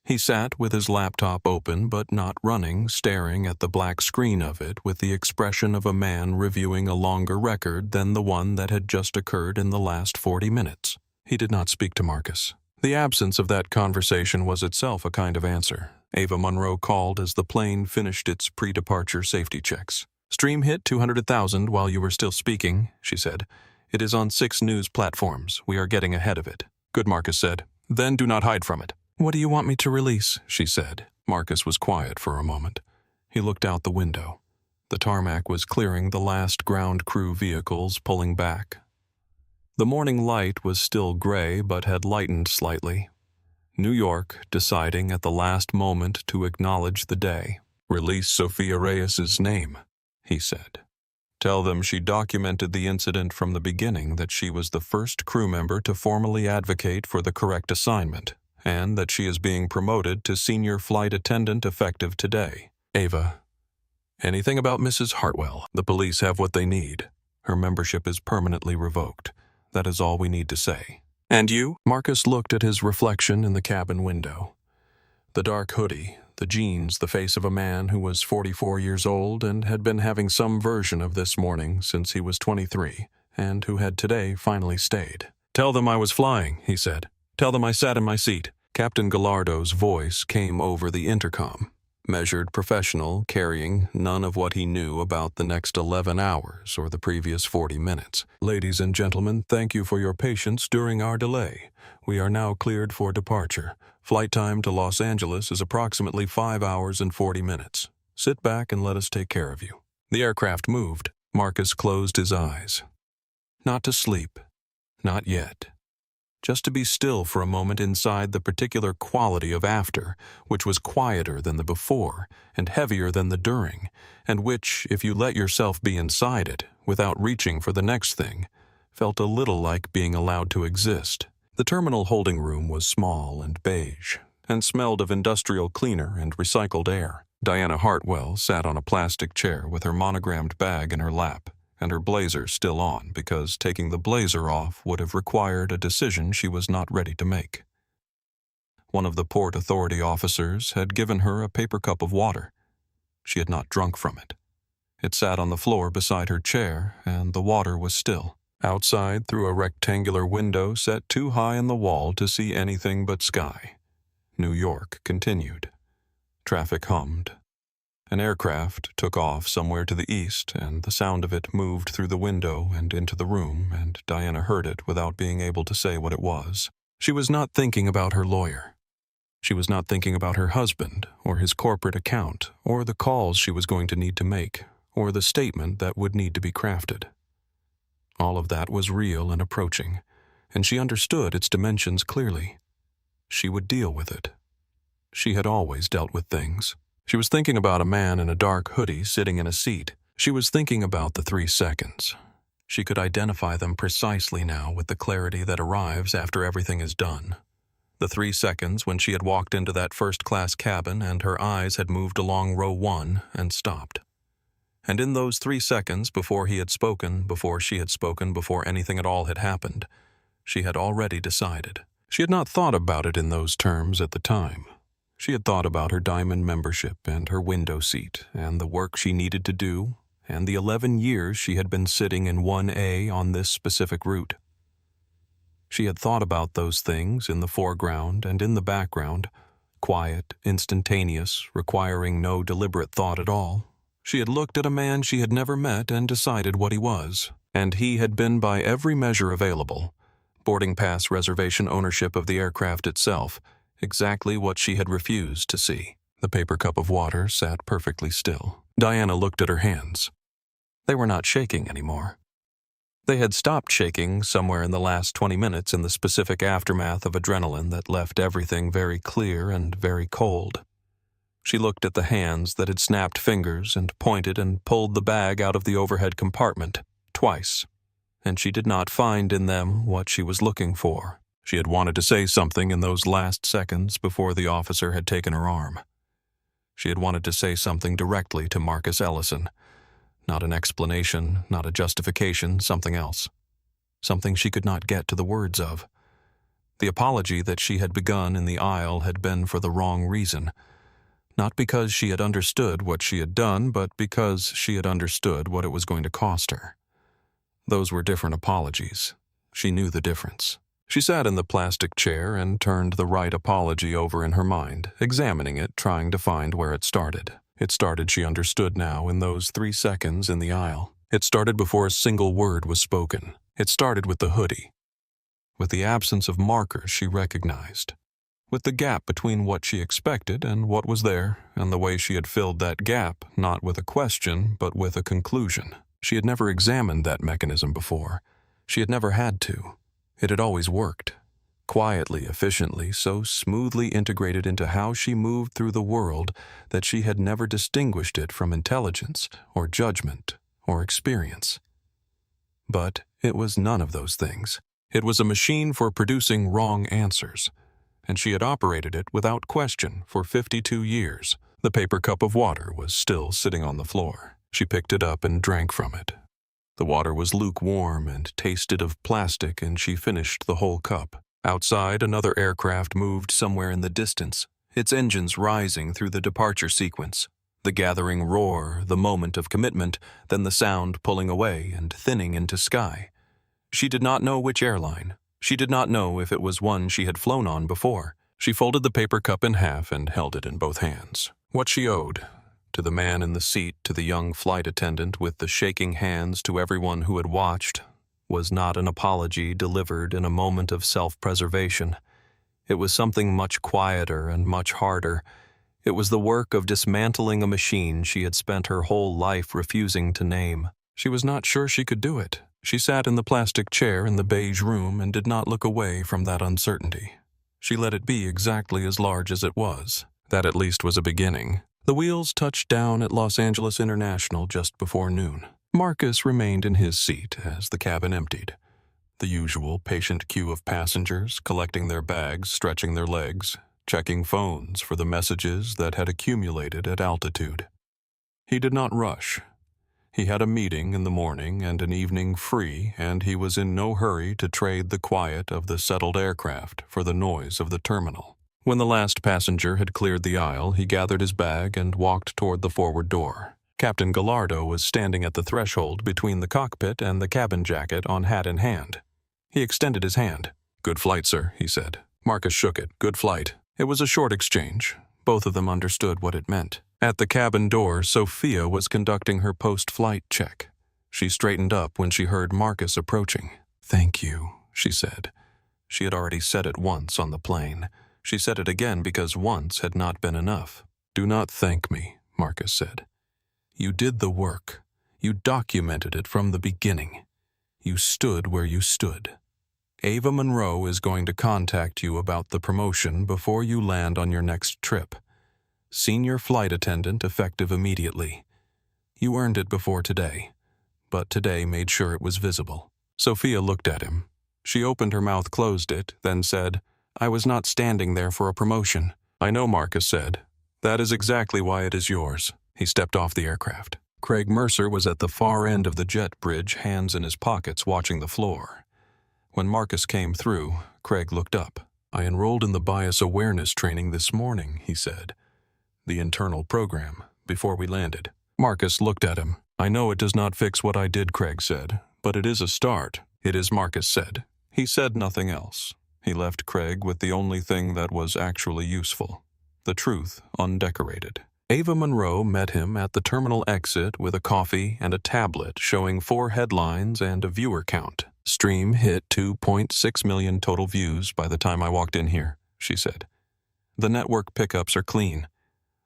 He sat with his laptop open but not running, staring at the black screen of it with the expression of a man reviewing a longer record than the one that had just occurred in the last 40 minutes. He did not speak to Marcus. The absence of that conversation was itself a kind of answer. Ava Monroe called as the plane finished its pre-departure safety checks. "Stream hit 200,000 while you were still speaking," she said. "It is on 6 news platforms. We are getting ahead of it." "Good," Marcus said. "Then do not hide from it." "What do you want me to release?" she said. Marcus was quiet for a moment. He looked out the window. The tarmac was clearing, the last ground crew vehicles pulling back. The morning light was still gray but had lightened slightly. New York deciding at the last moment to acknowledge the day. "Release Sophia Reyes's name," he said. "Tell them she documented the incident from the beginning, that she was the first crew member to formally advocate for the correct assignment, and that she is being promoted to senior flight attendant effective today. Ava, anything about Mrs. Hartwell? The police have what they need. Her membership is permanently revoked. That is all we need to say." "And you?" Marcus looked at his reflection in the cabin window. The dark hoodie, the jeans, the face of a man who was 44 years old and had been having some version of this morning since he was 23, and who had today finally stayed. "Tell them I was flying," he said. "Tell them I sat in my seat." Captain Gallardo's voice came over the intercom. Measured, professional, carrying none of what he knew about the next 11 hours or the previous 40 minutes. "Ladies and gentlemen, thank you for your patience during our delay. We are now cleared for departure. Flight time to Los Angeles is approximately 5 hours and 40 minutes. Sit back and let us take care of you." The aircraft moved. Marcus closed his eyes. Not to sleep. Not yet. Just to be still for a moment inside the particular quality of after, which was quieter than the before and heavier than the during, and which, if you let yourself be inside it, without reaching for the next thing, felt a little like being allowed to exist. The terminal holding room was small and beige, and smelled of industrial cleaner and recycled air. Diana Hartwell sat on a plastic chair with her monogrammed bag in her lap, and her blazer still on, because taking the blazer off would have required a decision she was not ready to make. One of the Port Authority officers had given her a paper cup of water. She had not drunk from it. It sat on the floor beside her chair, and the water was still. Outside, through a rectangular window set too high in the wall to see anything but sky, New York continued. Traffic hummed. An aircraft took off somewhere to the east, and the sound of it moved through the window and into the room, and Diana heard it without being able to say what it was. She was not thinking about her lawyer. She was not thinking about her husband, or his corporate account, or the calls she was going to need to make, or the statement that would need to be crafted. All of that was real and approaching, and she understood its dimensions clearly. She would deal with it. She had always dealt with things. She was thinking about a man in a dark hoodie sitting in a seat. She was thinking about the 3 seconds. She could identify them precisely now with the clarity that arrives after everything is done. The 3 seconds when she had walked into that first-class cabin and her eyes had moved along row 1 and stopped. And in those 3 seconds before he had spoken, before she had spoken, before anything at all had happened, she had already decided. She had not thought about it in those terms at the time. She had thought about her diamond membership and her window seat and the work she needed to do and the 11 years she had been sitting in 1A on this specific route. She had thought about those things in the foreground and in the background, quiet, instantaneous, requiring no deliberate thought at all. She had looked at a man she had never met and decided what he was, and he had been by every measure available, boarding pass, reservation, ownership of the aircraft itself, exactly what she had refused to see. The paper cup of water sat perfectly still. Diana looked at her hands. They were not shaking anymore. They had stopped shaking somewhere in the last 20 minutes in the specific aftermath of adrenaline that left everything very clear and very cold. She looked at the hands that had snapped fingers and pointed and pulled the bag out of the overhead compartment twice, and she did not find in them what she was looking for. She had wanted to say something in those last seconds before the officer had taken her arm. She had wanted to say something directly to Marcus Ellison. Not an explanation, not a justification, something else. Something she could not get to the words of. The apology that she had begun in the aisle had been for the wrong reason. Not because she had understood what she had done, but because she had understood what it was going to cost her. Those were different apologies. She knew the difference. She sat in the plastic chair and turned the right apology over in her mind, examining it, trying to find where it started. It started, she understood now, in those 3 seconds in the aisle. It started before a single word was spoken. It started with the hoodie. With the absence of markers she recognized. With the gap between what she expected and what was there, and the way she had filled that gap, not with a question, but with a conclusion. She had never examined that mechanism before. She had never had to. It had always worked. Quietly, efficiently, so smoothly integrated into how she moved through the world that she had never distinguished it from intelligence, or judgment, or experience. But it was none of those things. It was a machine for producing wrong answers, and she had operated it without question for 52 years. The paper cup of water was still sitting on the floor. She picked it up and drank from it. The water was lukewarm and tasted of plastic, and she finished the whole cup. Outside, another aircraft moved somewhere in the distance, its engines rising through the departure sequence. The gathering roar, the moment of commitment, then the sound pulling away and thinning into sky. She did not know which airline. She did not know if it was one she had flown on before. She folded the paper cup in half and held it in both hands. What she owed, to the man in the seat, to the young flight attendant with the shaking hands, to everyone who had watched, was not an apology delivered in a moment of self-preservation. It was something much quieter and much harder. It was the work of dismantling a machine she had spent her whole life refusing to name. She was not sure she could do it. She sat in the plastic chair in the beige room and did not look away from that uncertainty. She let it be exactly as large as it was. That at least was a beginning. The wheels touched down at Los Angeles International just before noon. Marcus remained in his seat as the cabin emptied. The usual patient queue of passengers collecting their bags, stretching their legs, checking phones for the messages that had accumulated at altitude. He did not rush. He had a meeting in the morning and an evening free, and he was in no hurry to trade the quiet of the settled aircraft for the noise of the terminal. When the last passenger had cleared the aisle, he gathered his bag and walked toward the forward door. Captain Gallardo was standing at the threshold between the cockpit and the cabin jacket on hat in hand. He extended his hand. "Good flight, sir," he said. Marcus shook it. "Good flight." It was a short exchange. Both of them understood what it meant. At the cabin door, Sophia was conducting her post-flight check. She straightened up when she heard Marcus approaching. "Thank you," she said. She had already said it once on the plane. She said it again because once had not been enough. "Do not thank me," Marcus said. "You did the work. You documented it from the beginning. You stood where you stood. Ava Monroe is going to contact you about the promotion before you land on your next trip. Senior flight attendant effective immediately. You earned it before today, but today made sure it was visible." Sophia looked at him. She opened her mouth, closed it, then said, "I was not standing there for a promotion." "I know," Marcus said. "That is exactly why it is yours." He stepped off the aircraft. Craig Mercer was at the far end of the jet bridge, hands in his pockets, watching the floor. When Marcus came through, Craig looked up. "I enrolled in the bias awareness training this morning," he said. "The internal program, before we landed." Marcus looked at him. "I know it does not fix what I did," Craig said, "but it is a start." "It is," Marcus said. He said nothing else. He left Craig with the only thing that was actually useful. The truth, undecorated. Ava Monroe met him at the terminal exit with a coffee and a tablet showing 4 headlines and a viewer count. "Stream hit 2.6 million total views by the time I walked in here," she said. "The network pickups are clean.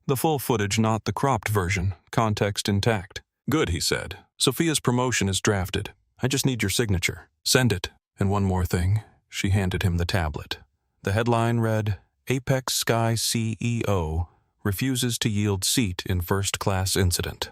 The full footage, not the cropped version, context intact." "Good," he said. "Sophia's promotion is drafted. I just need your signature. Send it. And one more thing." She handed him the tablet. The headline read, "Apex Sky CEO refuses to yield seat in first-class incident."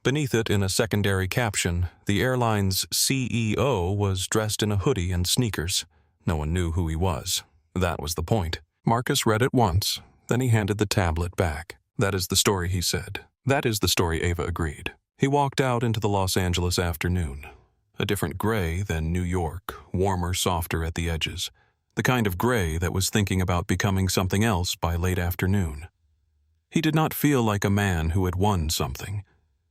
Beneath it, in a secondary caption, the airline's CEO was dressed in a hoodie and sneakers. No one knew who he was. That was the point. Marcus read it once, then he handed the tablet back. "That is the story," he said. "That is the story," Ava agreed. He walked out into the Los Angeles afternoon. A different gray than New York, warmer, softer at the edges. The kind of gray that was thinking about becoming something else by late afternoon. He did not feel like a man who had won something.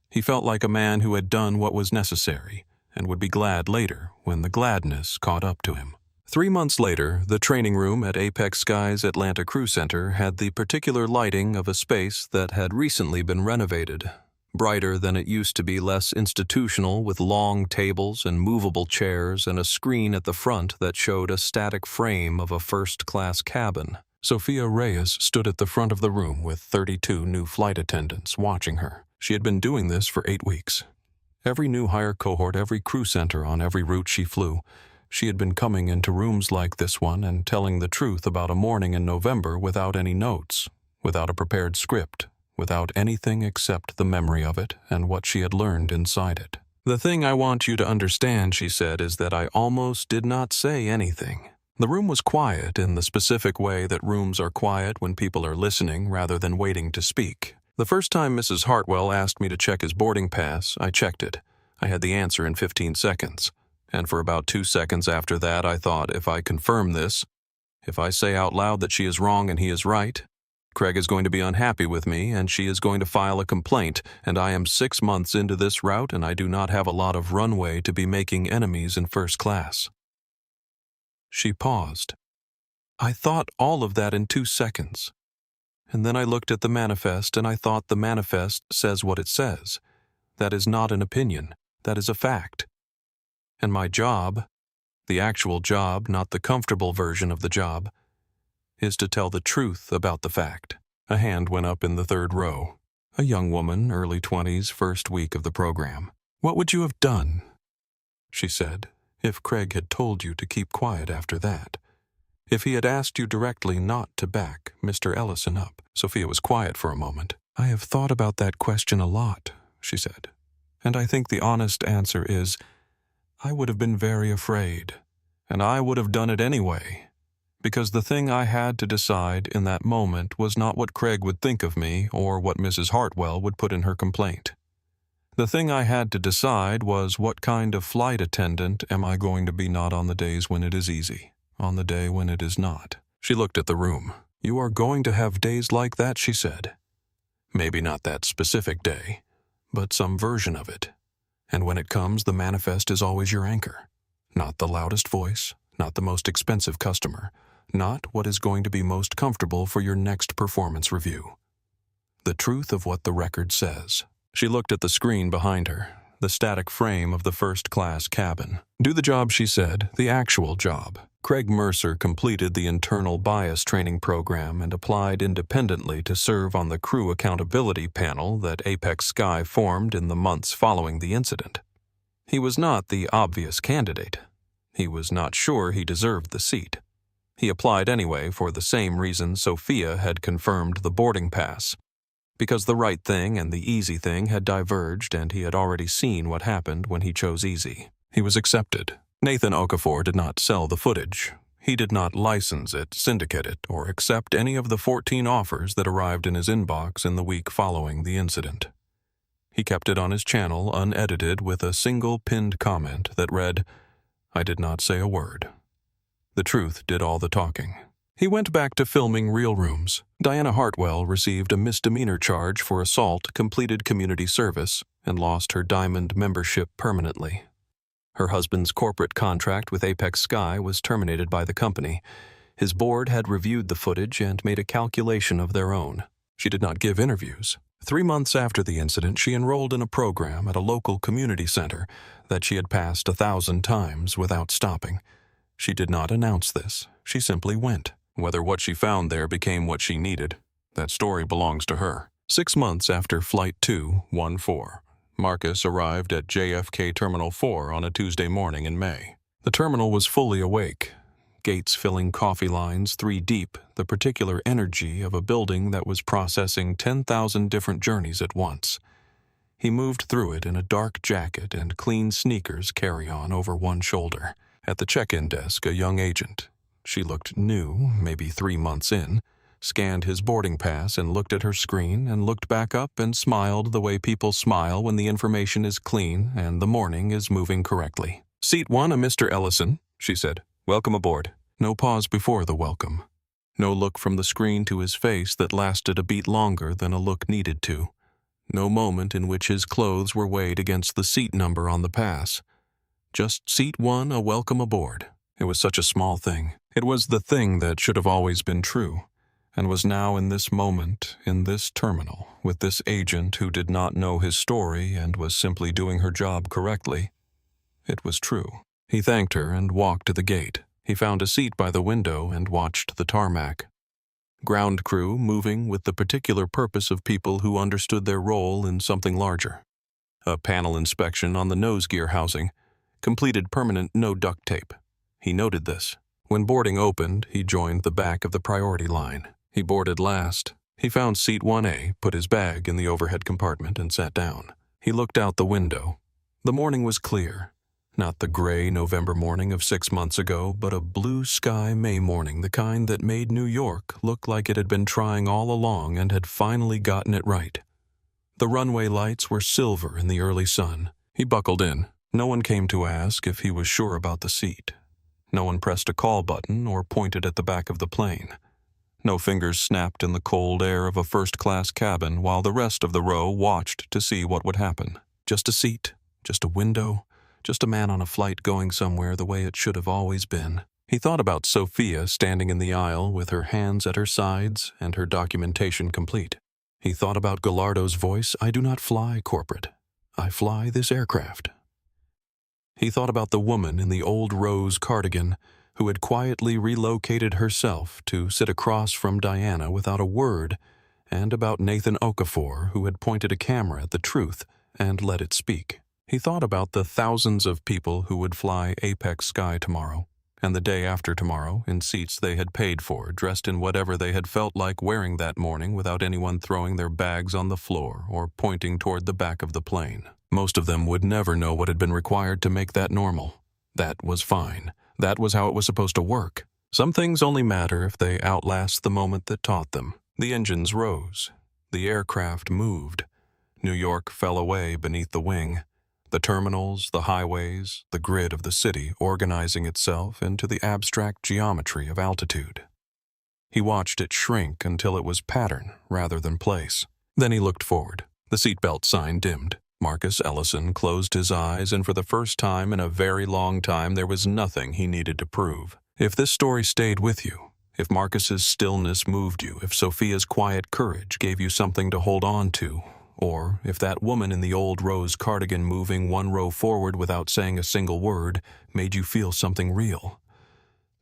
He felt like a man who had done what was necessary and would be glad later when the gladness caught up to him. 3 months later, the training room at Apex Sky's Atlanta Crew Center had the particular lighting of a space that had recently been renovated. Brighter than it used to be, less institutional, with long tables and movable chairs and a screen at the front that showed a static frame of a first-class cabin. Sophia Reyes stood at the front of the room with 32 new flight attendants watching her. She had been doing this for 8 weeks. Every new hire cohort, every crew center on every route she flew, she had been coming into rooms like this one and telling the truth about a morning in November without any notes, without a prepared script, without anything except the memory of it and what she had learned inside it. "The thing I want you to understand," she said, "is that I almost did not say anything." The room was quiet in the specific way that rooms are quiet when people are listening rather than waiting to speak. The first time Mrs. Hartwell asked me to check his boarding pass, I checked it. I had the answer in 15 seconds. And for about 2 seconds after that, I thought, if I confirm this, if I say out loud that she is wrong and he is right, Craig is going to be unhappy with me and she is going to file a complaint, and I am 6 months into this route and I do not have a lot of runway to be making enemies in first class. She paused. I thought all of that in 2 seconds. And then I looked at the manifest and I thought the manifest says what it says. That is not an opinion. That is a fact. And my job, the actual job, not the comfortable version of the job, is to tell the truth about the fact. A hand went up in the 3rd row. A young woman, early 20s, first week of the program. "What would you have done," she said, "if Craig had told you to keep quiet after that? If he had asked you directly not to back Mr. Ellison up?" Sophia was quiet for a moment. "I have thought about that question a lot," she said. "And I think the honest answer is, I would have been very afraid. And I would have done it anyway. Because the thing I had to decide in that moment was not what Craig would think of me or what Mrs. Hartwell would put in her complaint. The thing I had to decide was what kind of flight attendant am I going to be, not on the days when it is easy, on the day when it is not." She looked at the room. "You are going to have days like that," she said. "Maybe not that specific day, but some version of it. And when it comes, the manifest is always your anchor. Not the loudest voice, not the most expensive customer, not what is going to be most comfortable for your next performance review. The truth of what the record says. She looked at the screen behind her, the static frame of the first-class cabin. Do the job, she said, the actual job. Craig Mercer completed the internal bias training program and applied independently to serve on the crew accountability panel that Apex Sky formed in the months following the incident. He was not the obvious candidate. He was not sure he deserved the seat. He applied anyway for the same reason Sophia had confirmed the boarding pass, because the right thing and the easy thing had diverged and he had already seen what happened when he chose easy. He was accepted. Nathan Okafor did not sell the footage. He did not license it, syndicate it, or accept any of the 14 offers that arrived in his inbox in the week following the incident. He kept it on his channel unedited with a single pinned comment that read, "I did not say a word." The truth did all the talking. He went back to filming Real Rooms. Diana Hartwell received a misdemeanor charge for assault, completed community service, and lost her Diamond membership permanently. Her husband's corporate contract with Apex Sky was terminated by the company. His board had reviewed the footage and made a calculation of their own. She did not give interviews. 3 months after the incident, she enrolled in a program at a local community center that she had passed 1,000 times without stopping. She did not announce this. She simply went. Whether what she found there became what she needed, that story belongs to her. 6 months after Flight 214, Marcus arrived at JFK Terminal 4 on a Tuesday morning in May. The terminal was fully awake, gates filling coffee lines 3 deep, the particular energy of a building that was processing 10,000 different journeys at once. He moved through it in a dark jacket and clean sneakers carry-on over one shoulder. At the check-in desk, a young agent, she looked new, maybe 3 months in, scanned his boarding pass and looked at her screen and looked back up and smiled the way people smile when the information is clean and the morning is moving correctly. "Seat 1, a Mr. Ellison," she said. "Welcome aboard." No pause before the welcome. No look from the screen to his face that lasted a beat longer than a look needed to. No moment in which his clothes were weighed against the seat number on the pass. Just "Seat 1, a welcome aboard." It was such a small thing. It was the thing that should have always been true, and was now in this moment, in this terminal, with this agent who did not know his story and was simply doing her job correctly. It was true. He thanked her and walked to the gate. He found a seat by the window and watched the tarmac. Ground crew moving with the particular purpose of people who understood their role in something larger. A panel inspection on the nose gear housing, completed permanent no duct tape. He noted this. When boarding opened, he joined the back of the priority line. He boarded last. He found seat 1A, put his bag in the overhead compartment, and sat down. He looked out the window. The morning was clear. Not the gray November morning of 6 months ago, but a blue sky May morning, the kind that made New York look like it had been trying all along and had finally gotten it right. The runway lights were silver in the early sun. He buckled in. No one came to ask if he was sure about the seat. No one pressed a call button or pointed at the back of the plane. No fingers snapped in the cold air of a first-class cabin while the rest of the row watched to see what would happen. Just a seat, just a window, just a man on a flight going somewhere the way it should have always been. He thought about Sophia standing in the aisle with her hands at her sides and her documentation complete. He thought about Gallardo's voice, "I do not fly corporate. I fly this aircraft." He thought about the woman in the old rose cardigan who had quietly relocated herself to sit across from Diana without a word, and about Nathan Okafor who had pointed a camera at the truth and let it speak. He thought about the thousands of people who would fly Apex Sky tomorrow, and the day after tomorrow, in seats they had paid for, dressed in whatever they had felt like wearing that morning without anyone throwing their bags on the floor or pointing toward the back of the plane. Most of them would never know what had been required to make that normal. That was fine. That was how it was supposed to work. Some things only matter if they outlast the moment that taught them. The engines rose. The aircraft moved. New York fell away beneath the wing. The terminals, the highways, the grid of the city organizing itself into the abstract geometry of altitude. He watched it shrink until it was pattern rather than place. Then he looked forward. The seatbelt sign dimmed. Marcus Ellison closed his eyes, and for the first time in a very long time there was nothing he needed to prove. If this story stayed with you, if Marcus's stillness moved you, if Sophia's quiet courage gave you something to hold on to, or if that woman in the old rose cardigan moving one row forward without saying a single word made you feel something real,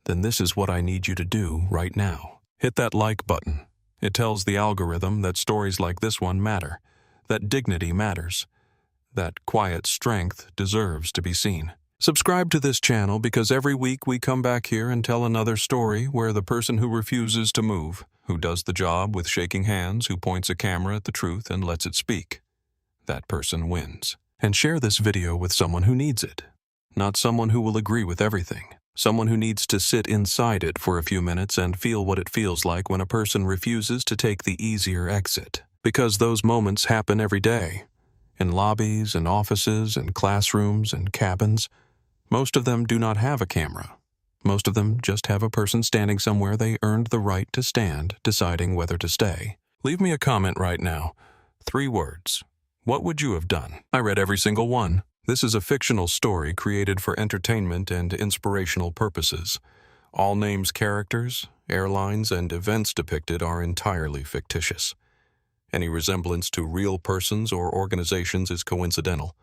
then this is what I need you to do right now. Hit that like button. It tells the algorithm that stories like this one matter, that dignity matters, that quiet strength deserves to be seen. Subscribe to this channel because every week we come back here and tell another story where the person who refuses to move, who does the job with shaking hands, who points a camera at the truth and lets it speak, that person wins. And share this video with someone who needs it. Not someone who will agree with everything. Someone who needs to sit inside it for a few minutes and feel what it feels like when a person refuses to take the easier exit. Because those moments happen every day. In lobbies and offices and classrooms and cabins. Most of them do not have a camera. Most of them just have a person standing somewhere they earned the right to stand, deciding whether to stay. Leave me a comment right now. 3 words. What would you have done? I read every single one. This is a fictional story created for entertainment and inspirational purposes. All names, characters, airlines, and events depicted are entirely fictitious. Any resemblance to real persons or organizations is coincidental.